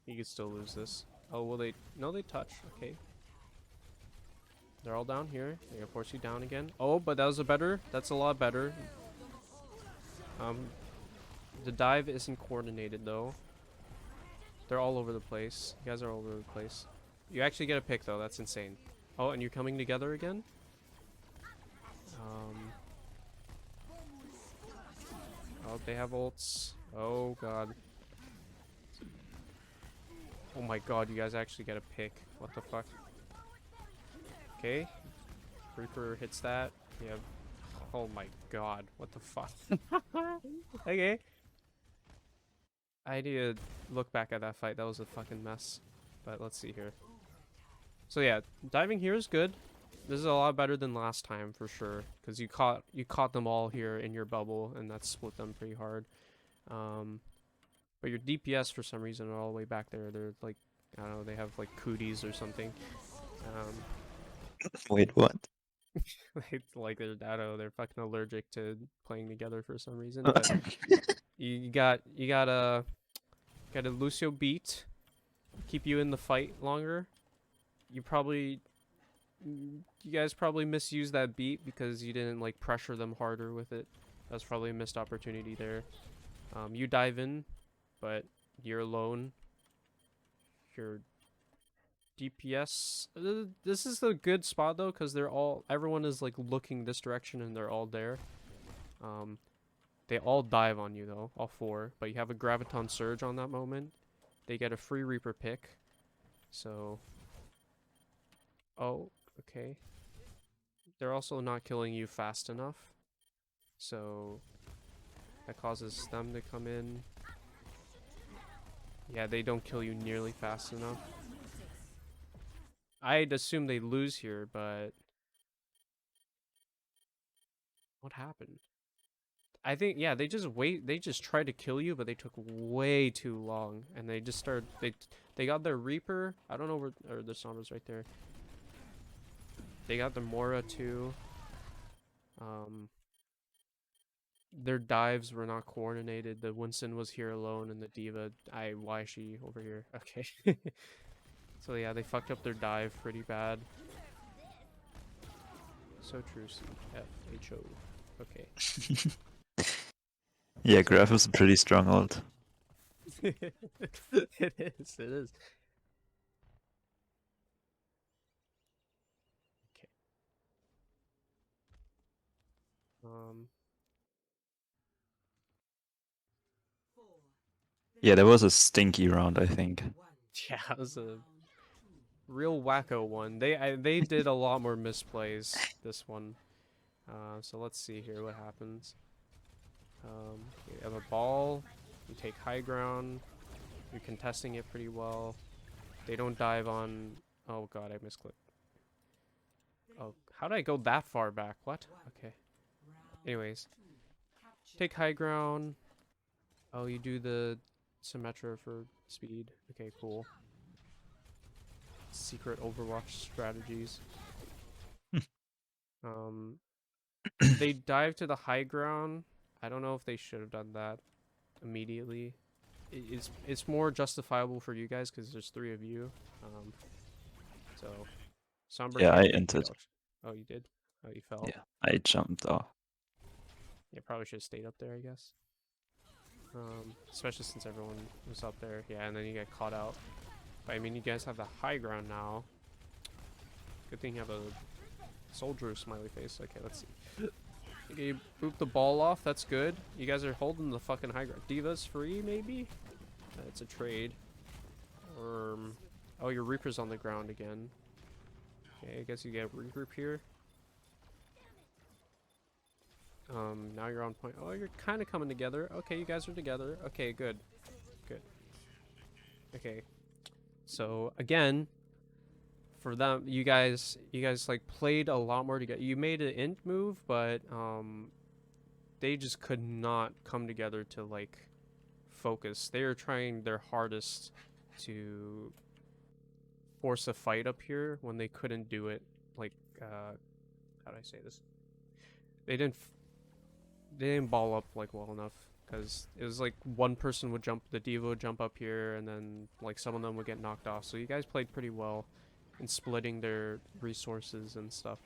You could still lose this. Oh, will they? No, they touch. Okay. They're all down here. They're gonna force you down again. Oh, but that was that's a lot better. The dive isn't coordinated though. They're all over the place. You guys are all over the place. You actually get a pick though. That's insane. Oh, and you're coming together again? Oh, they have ults. Oh, God. Oh my god, you guys actually get a pick. What the fuck? Okay. Reaper hits that. Yeah. Oh my god. What the fuck? Okay. I need to look back at that fight. That was a fucking mess. But let's see here. So yeah, diving here is good. This is a lot better than last time for sure, because you caught them all here in your bubble, and that split them pretty hard. But your DPS for some reason are all the way back there. They're like, I don't know, they have like cooties or something. Wait, what? Like they're, I don't know, they're fucking allergic to playing together for some reason. But you got a Lucio beat, keep you in the fight longer. You guys probably misused that beat because you didn't like pressure them harder with it. That's probably a missed opportunity there. You dive in, but you're alone. Your DPS. This is a good spot though, because everyone is like looking this direction and they're all there. They all dive on you though, all 4. But you have a Graviton Surge on that moment. They get a free Reaper pick. So. Oh, okay. They're also not killing you fast enough. So. That causes them to come in. Yeah, they don't kill you nearly fast enough. I'd assume they lose here, but... What happened? I think, yeah, they just tried to kill you, but they took way too long. And they just started, they got their Reaper. I don't know where, or the Sombra's right there. They got the Mora too. Their dives were not coordinated. The Winston was here alone, and the D.Va, why is she over here? Okay. So yeah, they fucked up their dive pretty bad. So true, C-F-H-O. Okay. Yeah, Graph is a pretty strong ult. It is. Okay. Yeah, that was a stinky round, I think. Yeah, it was a real wacko one. They did a lot more misplays this one. So let's see here what happens. You have a ball. You take high ground. You're contesting it pretty well. They don't dive on. Oh god, I misclicked. Oh, how did I go that far back? What? Okay. Anyways, take high ground. Oh, you do the Symmetra for speed. Okay, cool. Secret Overwatch strategies. They dive to the high ground. I don't know if they should have done that immediately. It's more justifiable for you guys because there's 3 of you. So Sombra. Yeah, I can't entered. Oh, you did? Oh, you fell. Yeah, I jumped off. Yeah, probably should have stayed up there, I guess. Especially since everyone was up there. Yeah, and then you get caught out. But I mean, you guys have the high ground now. Good thing you have a soldier smiley face. Okay, let's see. Okay, you boop the ball off. That's good. You guys are holding the fucking high ground. D.Va's free, maybe? It's a trade. Oh, your Reaper's on the ground again. Okay, I guess you get a regroup here. Now you're on point. Oh, you're kind of coming together. Okay, you guys are together. Okay, good. Good. Okay. So, again, for them, you guys like played a lot more together. You made an int move, but they just could not come together to like focus. They were trying their hardest to force a fight up here when they couldn't do it. Like, how do I say this? They didn't ball up like well enough because it was like one person would jump, the D.Va would jump up here, and then like some of them would get knocked off. So you guys played pretty well in splitting their resources and stuff.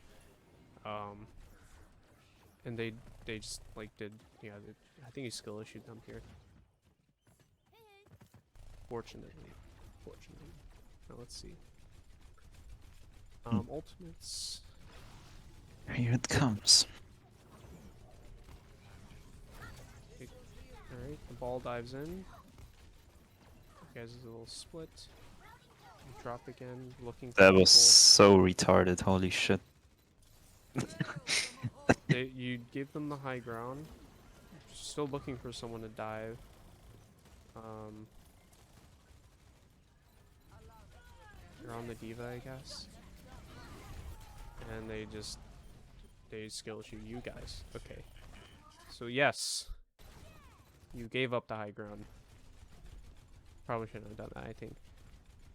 And they just like did, yeah, I think he skill issued them here. Fortunately. Now let's see. Ultimates. Here it comes. Alright, the ball dives in. You guys is a little split. You drop again, looking for That people. was so retarded, holy shit. You give them the high ground. Still looking for someone to dive. You're on the D.Va, I guess. And they skill issue you guys. Okay. So yes. You gave up the high ground. Probably shouldn't have done that, I think.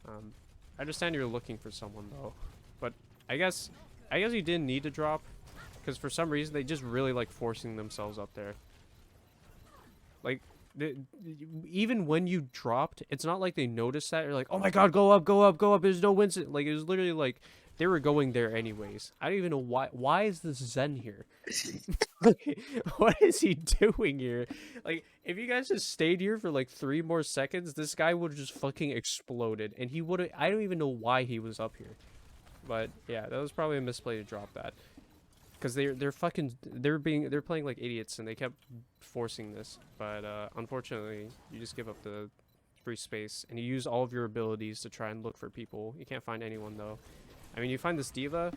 I understand you're looking for someone though. But I guess you didn't need to drop. Because for some reason they just really like forcing themselves up there. Like even when you dropped, it's not like they noticed that. You're like, oh my god, go up, there's no Winston. Like it was literally like They were going there anyways. I don't even know why. Why is this Zen here? Like, what is he doing here? Like, if you guys just stayed here for like 3 more seconds, this guy would have just fucking exploded, and he would have. I don't even know why he was up here. But yeah, that was probably a misplay to drop that, because they're playing like idiots, and they kept forcing this. But unfortunately, you just give up the free space, and you use all of your abilities to try and look for people. You can't find anyone though. I mean, you find this diva,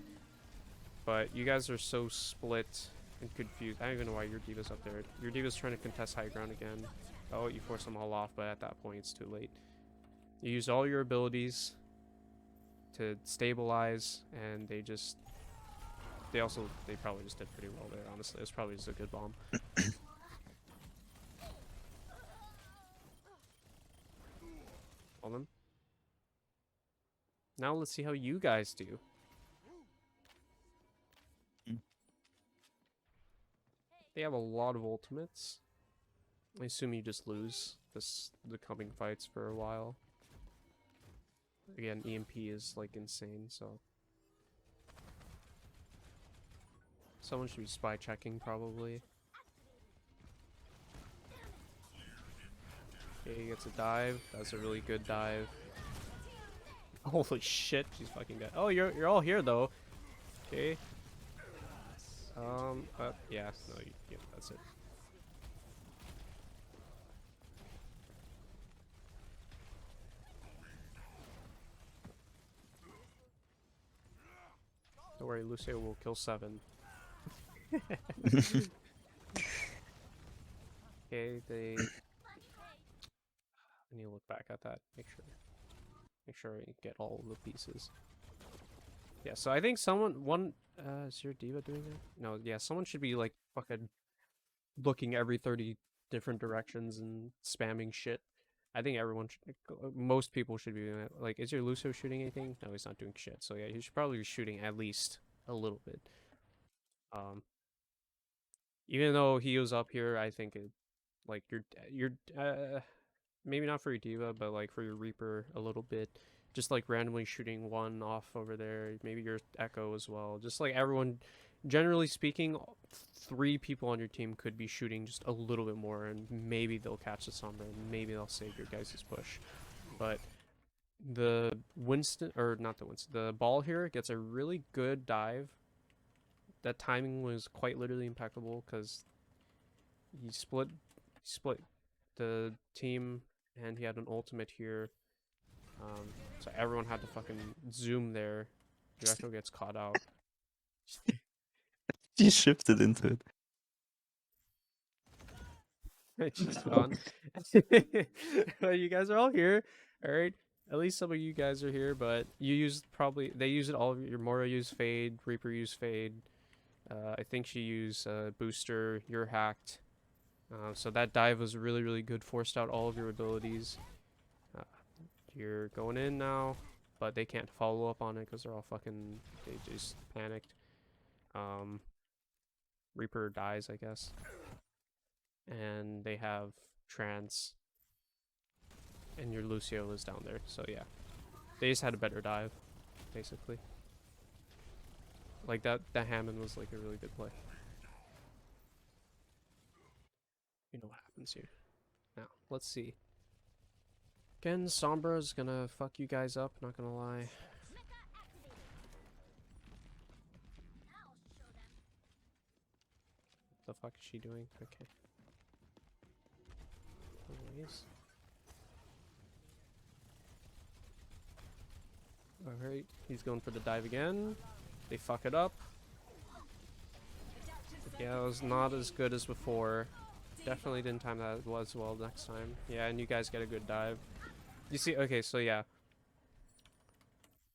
but you guys are so split and confused. I don't even know why your diva's up there. Your diva's trying to contest high ground again. Oh, you force them all off, but at that point, it's too late. You used all your abilities to stabilize, and they probably just did pretty well there, honestly. It was probably just a good bomb. All them. Now let's see how you guys do. They have a lot of ultimates. I assume you just lose the coming fights for a while. Again, EMP is like insane, so someone should be spy checking probably. Okay, he gets a dive. That's a really good dive. Holy shit, she's fucking dead. Oh, you're all here though. Okay. Yeah, no, yeah, that's it. Don't worry, Lucio will kill 7. Okay, I need to look back at that. Make sure I get all the pieces. Yeah, so I think is your diva doing that? No, yeah, someone should be like fucking looking every 30 different directions and spamming shit. I think most people should be doing that. Like, is your Lucio shooting anything? No, he's not doing shit. So yeah, he should probably be shooting at least a little bit. Even though he was up here, I think like you're maybe not for your diva, but like for your Reaper a little bit. Just like randomly shooting one off over there. Maybe your Echo as well. Just like everyone, generally speaking, 3 people on your team could be shooting just a little bit more, and maybe they'll catch the Sombra, and maybe they'll save your guys' push. But the the ball here gets a really good dive. That timing was quite literally impeccable because he split the team, and he had an ultimate here. So everyone had to fucking zoom there. Draco gets caught out. She shifted into it. She's gone. Well, you guys are all here. Alright. At least some of you guys are here, but they used it all of your Mora used Fade, Reaper used Fade. I think she used Booster, you're hacked. So that dive was really, really good, forced out all of your abilities. You're going in now, but they can't follow up on it because they're all fucking, they just panicked. Reaper dies, I guess. And they have Trance. And your Lucio is down there, so yeah. They just had a better dive, basically. Like that Hammond was like a really good play. You know what happens here. Now, let's see. Again, Sombra's gonna fuck you guys up, not gonna lie. What the fuck is she doing? Okay. Anyways. Alright, he's going for the dive again. They fuck it up. Yeah, it was not as good as before. Definitely didn't time that as well next time. Yeah, and you guys get a good dive. You see, okay, so yeah.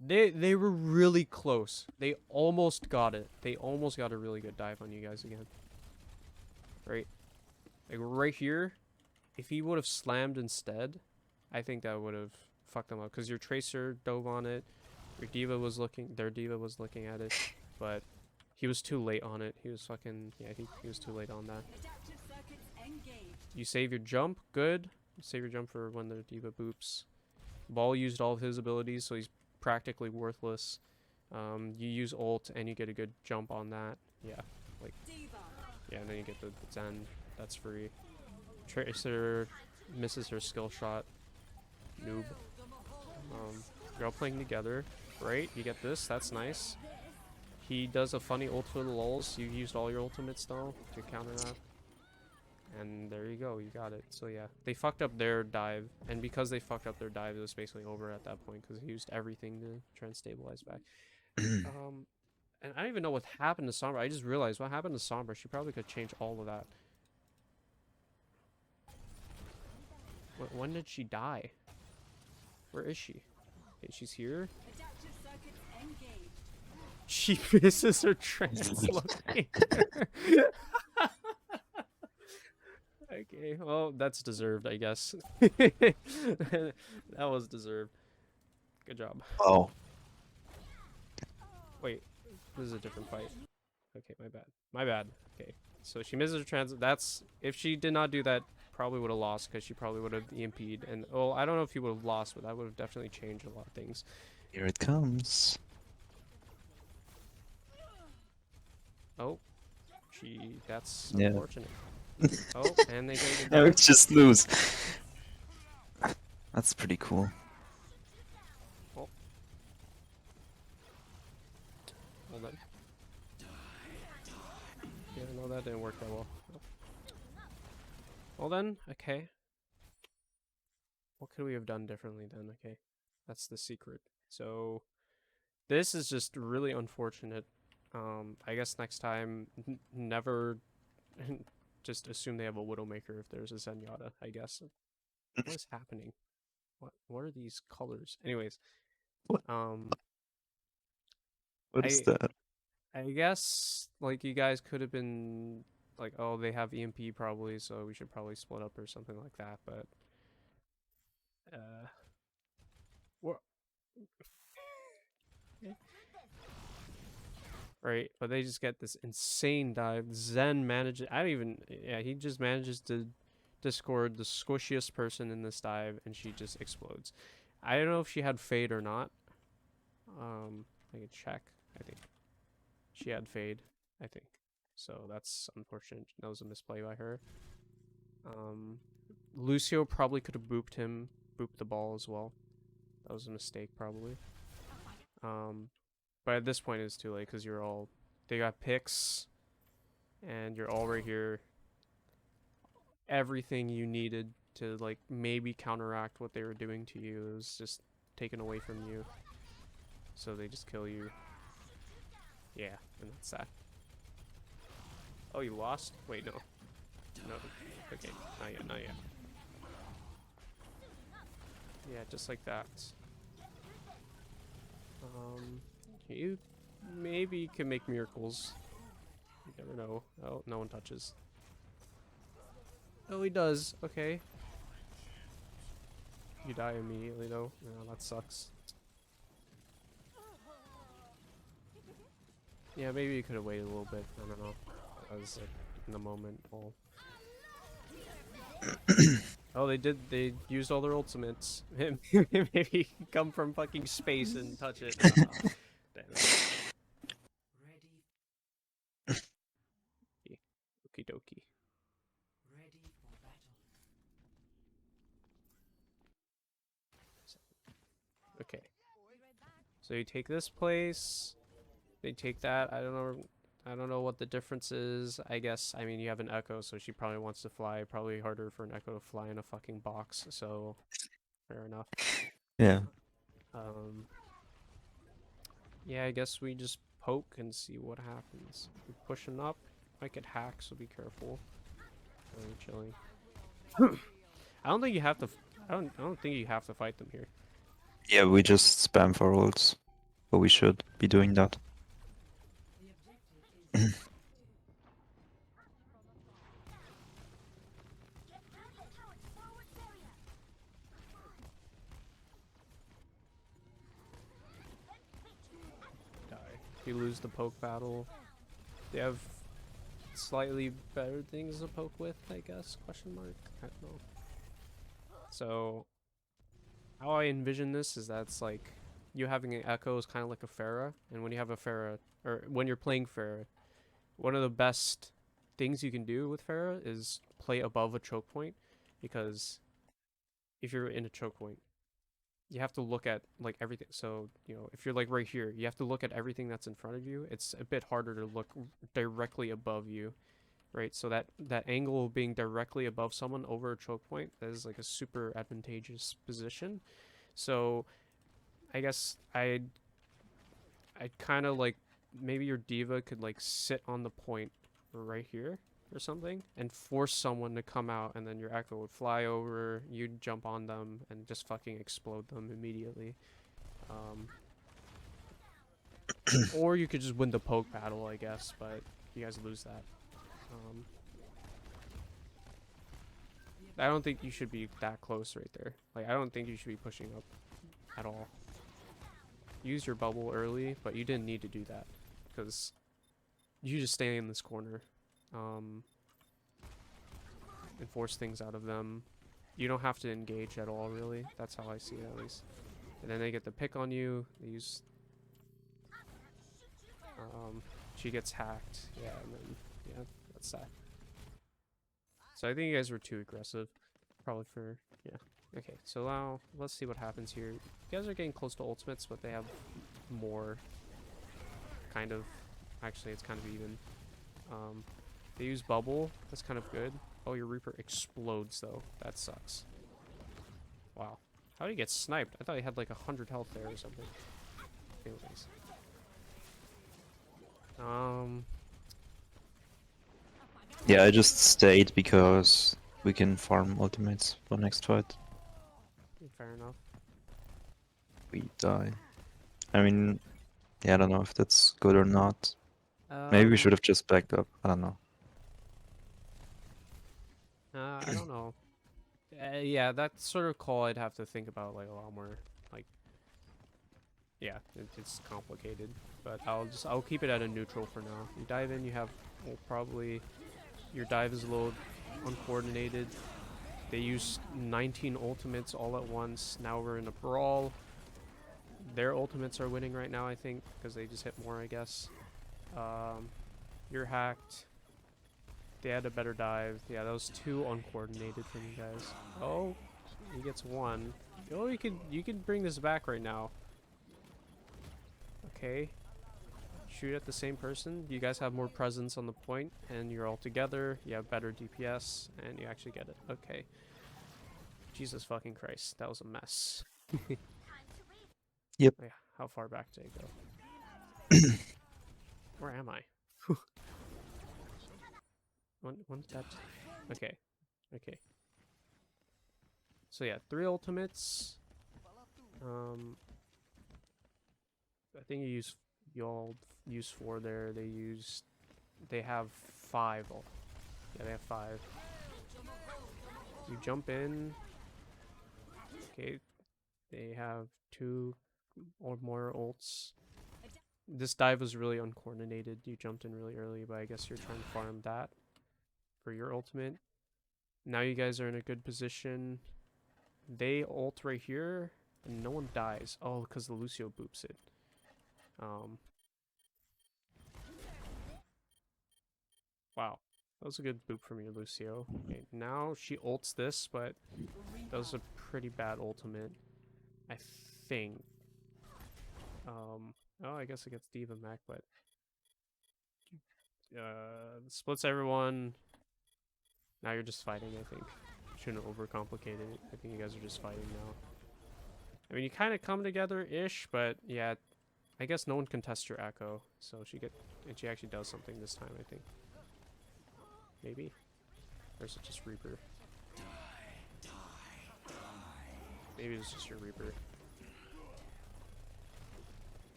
They were really close. They almost got it. They almost got a really good dive on you guys again. Right? Like right here, if he would have slammed instead, I think that would have fucked them up. Because your Tracer dove on it. Your Diva was their Diva was looking at it. But he was too late on it. He was fucking, yeah, he was too late on that. You save your jump, good. Save your jump for when the Diva boops. Ball used all of his abilities, so he's practically worthless. You use ult and you get a good jump on that. Yeah, like yeah, and then you get the Zen. That's free. Tracer misses her skill shot. Noob. You're all playing together, right? You get this. That's nice. He does a funny ult for the lulz. You used all your ultimates though to counter that. And there you go, you got it. So yeah, they fucked up their dive, and because they fucked up their dive, it was basically over at that point because he used everything to try and stabilize back. And I don't even know what happened to Sombra. I just realized what happened to Sombra. She probably could change all of that. When did she die? Where is she? Okay, she's here. She misses her translocator. Okay, well, that's deserved, I guess. That was deserved. Good job. Oh. Wait, this is a different fight. Okay, my bad. My bad. Okay, so she misses her trans. That's if she did not do that, probably would have lost because she probably would have EMP'd. And oh, I don't know if he would have lost, but that would have definitely changed a lot of things. Here it comes. Oh, that's Yeah. unfortunate. Oh, and they get I would just lose. That's pretty cool. Oh. Hold on. Yeah, no, that didn't work that well. Oh. Well then, okay. What could we have done differently then? Okay, that's the secret. So, this is just really unfortunate. I guess next time, never just assume they have a Widowmaker if there's a Zenyatta, I guess. What is happening? What are these colors? Anyways, What? What is that? I guess like you guys could have been like, oh, they have EMP probably, so we should probably split up or something like that. But what? Right, but they just get this insane dive. Zen manages. I don't even. Yeah, he just manages to discord the squishiest person in this dive, and she just explodes. I don't know if she had fade or not. I can check. I think she had fade. I think so. That's unfortunate. That was a misplay by her. Lucio probably could have booped him, booped the ball as well. That was a mistake probably. But at this point it's too late because they got picks, and you're all right here. Everything you needed to like maybe counteract what they were doing to you is just taken away from you. So they just kill you. Yeah, and that's that. Oh, you lost? Wait, no. No. Okay, not yet, not yet. Yeah, just like that. You maybe can make miracles. You never know. Oh, no one touches. Oh, he does. Okay. You die immediately, though. No, that sucks. Yeah, maybe you could have waited a little bit. I don't know. I was like in the moment. Well. Oh, they did. They used all their ultimates. Maybe come from fucking space and touch it. Damn it. Okie dokie. Ready for battle. Okay. So you take this place. They take that. I don't know what the difference is. I guess, I mean, you have an Echo, so she probably wants to fly. Probably harder for an Echo to fly in a fucking box, so fair enough. Yeah. Yeah, I guess we just poke and see what happens. We're pushing up. Might get hacked, so be careful. Really chilling. I don't think you have to. I don't think you have to fight them here. Yeah, we just spam for ults. But we should be doing that. The objective is Die. You lose the poke battle. They have slightly better things to poke with, I guess? Question mark. I don't know. So, how I envision this is that's like you having an Echo is kind of like a Pharah, and when you have a Pharah, or when you're playing Pharah, one of the best things you can do with Pharah is play above a choke point, because if you're in a choke point, you have to look at like everything. So, you know, if you're like right here, you have to look at everything that's in front of you. It's a bit harder to look directly above you, right? So that angle of being directly above someone over a choke point, that is like a super advantageous position. So I guess I'd kind of like, maybe your diva could like sit on the point right here or something and force someone to come out, and then your echo would fly over, you'd jump on them and just fucking explode them immediately. Or you could just win the poke battle, I guess, but you guys lose that. I don't think you should be that close right there. Like, I don't think you should be pushing up at all. Use your bubble early, but you didn't need to do that, because you just stay in this corner and force things out of them. You don't have to engage at all, really. That's how I see it, at least. And then they get the pick on you. They use... she gets hacked. Yeah, and then... yeah, that's that. So I think you guys were too aggressive. Probably for... yeah. Okay, so now let's see what happens here. You guys are getting close to ultimates, but they have more... kind of... actually, it's kind of even. They use bubble. That's kind of good. Oh, your Reaper explodes, though. That sucks. Wow. How did he get sniped? I thought he had like 100 health there or something. Anyways. Yeah, I just stayed because we can farm ultimates for next fight. Fair enough. We die. I mean, yeah, I don't know if that's good or not. Maybe we should have just backed up. I don't know. I don't know. Yeah, that sort of call I'd have to think about like a lot more. Like, yeah, it's complicated, but I'll keep it at a neutral for now. You dive in, you have, well, probably your dive is a little uncoordinated. They use 19 ultimates all at once. Now we're in a brawl. Their ultimates are winning right now, I think, because they just hit more, I guess. You're hacked. They had a better dive. Yeah, that was too uncoordinated from you guys. Oh, he gets one. Oh, you could bring this back right now. Okay. Shoot at the same person. You guys have more presence on the point, and you're all together. You have better DPS, and you actually get it. Okay. Jesus fucking Christ, that was a mess. Yep. Yeah, how far back did I go? Where am I? One tap. Okay. Okay. So yeah, 3 ultimates. I think you all use 4 there. They have 5. Yeah, they have 5. You jump in. Okay. They have 2 or more ults. This dive was really uncoordinated. You jumped in really early, but I guess you're trying to farm that for your ultimate. Now you guys are in a good position. They ult right here, and no one dies. Oh, because the Lucio boops it. Wow. That was a good boop from your Lucio. Okay, now she ults this, but that was a pretty bad ultimate, I think. Oh, I guess it gets Diva Mac, but splits everyone. Now you're just fighting, I think. Shouldn't overcomplicate it. I think you guys are just fighting now. I mean, you kind of come together-ish, but yeah, I guess no one can test your echo, so and she actually does something this time, I think. Maybe? Or is it just Reaper? Maybe it's just your Reaper.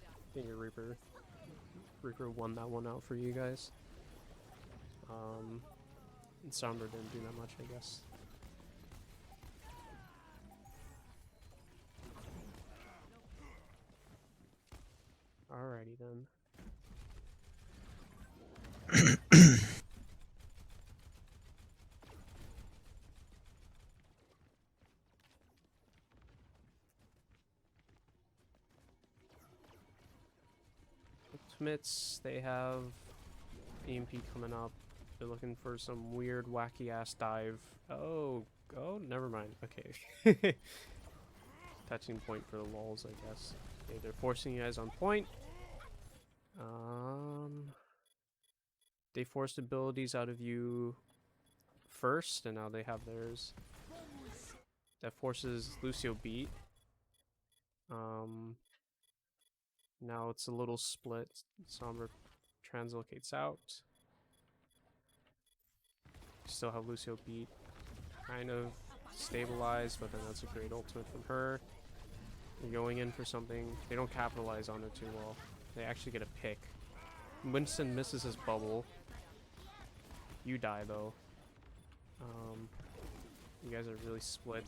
I think your Reaper won that one out for you guys. And Sombra didn't do that much, I guess. Alrighty then. ultimates. They have EMP coming up. They're looking for some weird, wacky ass dive. Oh, never mind. Okay. Touching point for the lulz, I guess. Okay, they're forcing you guys on point. They forced abilities out of you first, and now they have theirs. That forces Lucio beat. Now it's a little split. Sombra translocates out. Still have Lucio beat. Kind of stabilized, but then that's a great ultimate from her. They're going in for something. They don't capitalize on it too well. They actually get a pick. Winston misses his bubble. You die though. You guys are really split.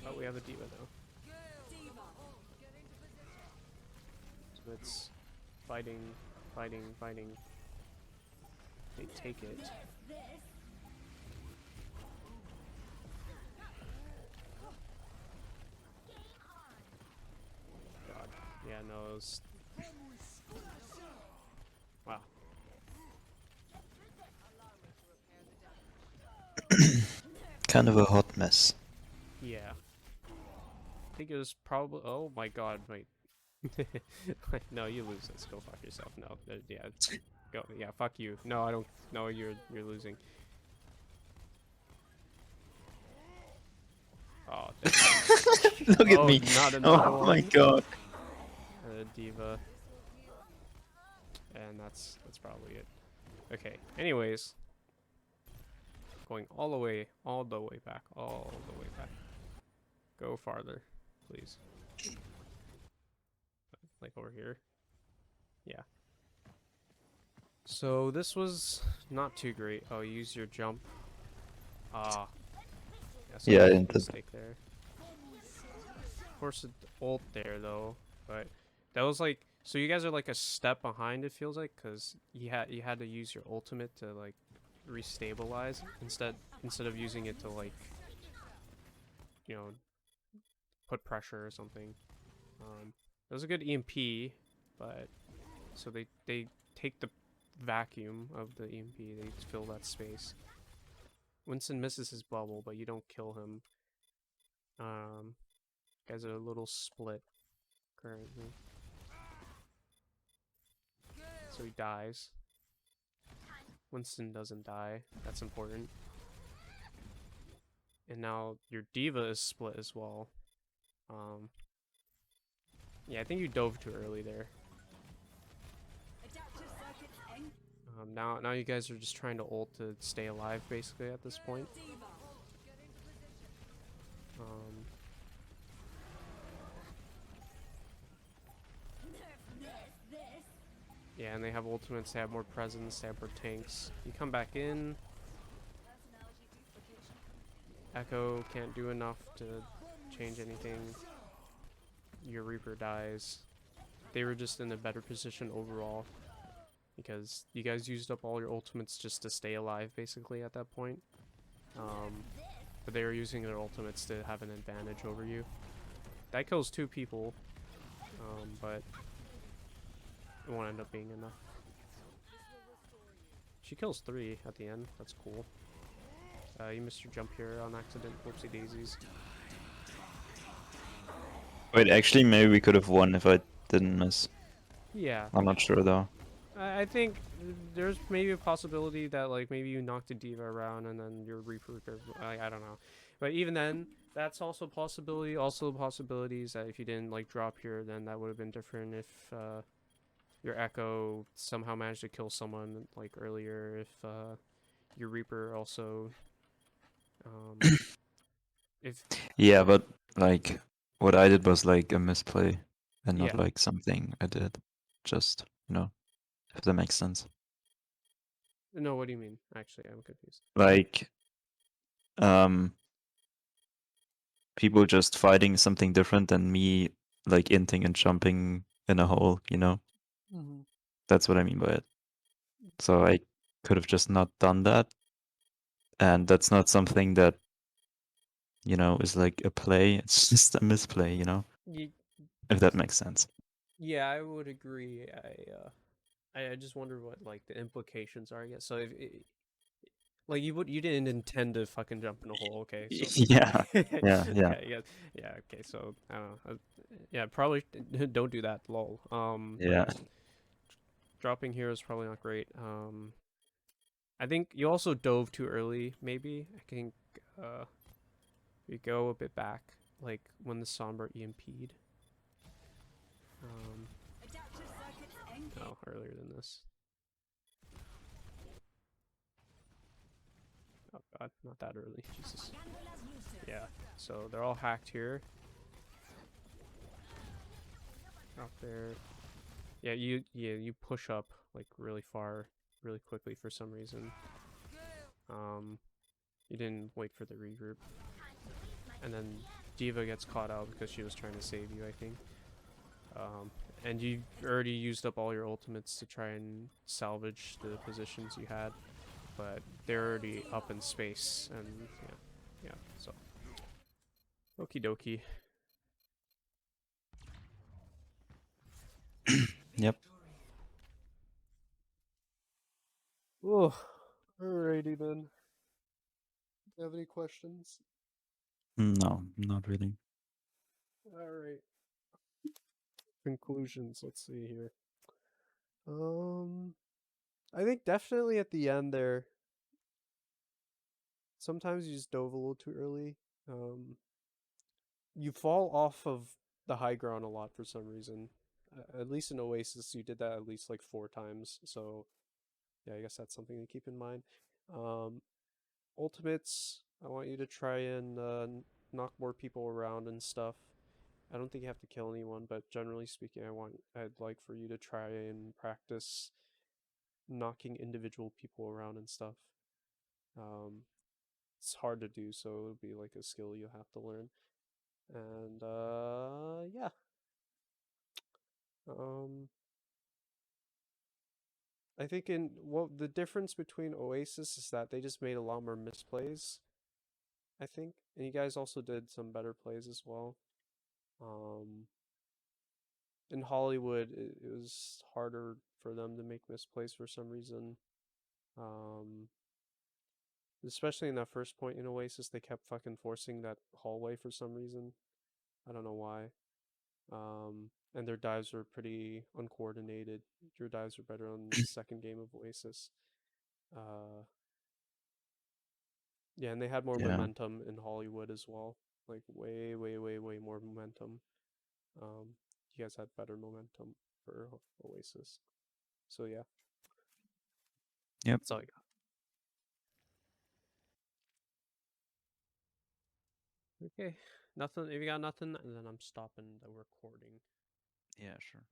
Oh, we have a diva though. So it's fighting, fighting, fighting. They take it. God. Yeah, no, it was... Wow. Kind of a hot mess. Yeah. I think it was probably... Oh my god, wait. No, you lose this. Go fuck yourself. No, yeah. Go. Yeah, fuck you. No, I don't... No, you're losing. Oh, Look at oh, me. not another Oh my one. god. Diva. And that's probably it. Okay, anyways. Going all the way back, all the way back. Go farther, please. Like over here. Yeah. So this was not too great. Oh, use your jump. Ah. So Yeah, I there's a entered. mistake there. Of course, it ult there though, but that was like, so you guys are like a step behind. It feels like, cause you had to use your ultimate to like restabilize instead of using it to like, you know, put pressure or something. It was a good EMP, but so they take the vacuum of the EMP, they fill that space. Winston misses his bubble, but you don't kill him. Guys are a little split currently. So he dies. Winston doesn't die. That's important. And now your diva is split as well. Yeah, I think you dove too early there. Now you guys are just trying to ult to stay alive basically at this point. Yeah, and they have ultimates, they have more presence, they have more tanks. You come back in. Echo can't do enough to change anything. Your Reaper dies. They were just in a better position overall. Because you guys used up all your ultimates just to stay alive basically at that point. But they were using their ultimates to have an advantage over you. That kills 2 people. But it won't end up being enough. She kills 3 at the end. That's cool. You missed your jump here on accident. Whoopsie daisies. Wait, actually, maybe we could have won if I didn't miss. Yeah. I'm not sure though. I think there's maybe a possibility that like maybe you knocked a diva around and then your Reaper. I don't know. But even then, that's also a possibility. Also, possibilities that if you didn't like drop here, then that would have been different. If your Echo somehow managed to kill someone like earlier, if your Reaper also, if Yeah, but like what I did was like a misplay and not Yeah. like something I did. Just, you know, if that makes sense. no, what do you mean? Actually, I'm confused. Like people just fighting something different than me like inting and jumping in a hole, you know? That's what I mean by it. So I could have just not done that. And that's not something that, you know, is like a play. It's just a misplay, you know? Ye If that makes sense. Yeah, I would agree. I just wonder what like the implications are. I guess so. If like you didn't intend to fucking jump in a hole, okay? So Yeah, yeah, yeah, yeah, yeah. Okay, so I don't know. Yeah, probably don't do that. Lol. But yeah. dropping here is probably not great. I think you also dove too early. Maybe I think you go a bit back, like when the Sombra EMP'd. Um, Adaptive circuits engaged. no, earlier than this. Oh god, not that early. Jesus. Gandolas lucid. Yeah. So they're all hacked here. Up there. Yeah, you push up like really far, really quickly for some reason. Um, you didn't wait for the regroup, and then Diva gets caught out because she was trying to save you, I think. And you already used up all your ultimates to try and salvage the positions you had, but they're already up in space, and yeah. So, okie dokie. Yep. Oh, alrighty then. Do you have any questions? No, not really. All right. Conclusions. Let's see here. Um, I think definitely at the end there. Sometimes you just dove a little too early. Um, you fall off of the high ground a lot for some reason. At least in Oasis, you did that at least like 4 times. So yeah, I guess that's something to keep in mind. Um, Ultimates, I want you to try and knock more people around and stuff. I don't think you have to kill anyone, but generally speaking, I'd like for you to try and practice knocking individual people around and stuff. Um, it's hard to do, so it'll be like a skill you have to learn. And yeah. Um, I think the difference between Oasis is that they just made a lot more misplays, I think. And you guys also did some better plays as well. Um, in Hollywood, it was harder for them to make misplays for some reason. Um, especially in that first point in Oasis, they kept fucking forcing that hallway for some reason. I don't know why. And their dives were pretty uncoordinated. Your dives were better on the second game of Oasis. Uh, yeah, and they had more Yeah. momentum in Hollywood as well. Like way, way, way, way more momentum. Um, you guys had better momentum for Oasis. So yeah, Yep. that's all I got. Okay, nothing. If you got nothing, and then I'm stopping the recording. Yeah, sure.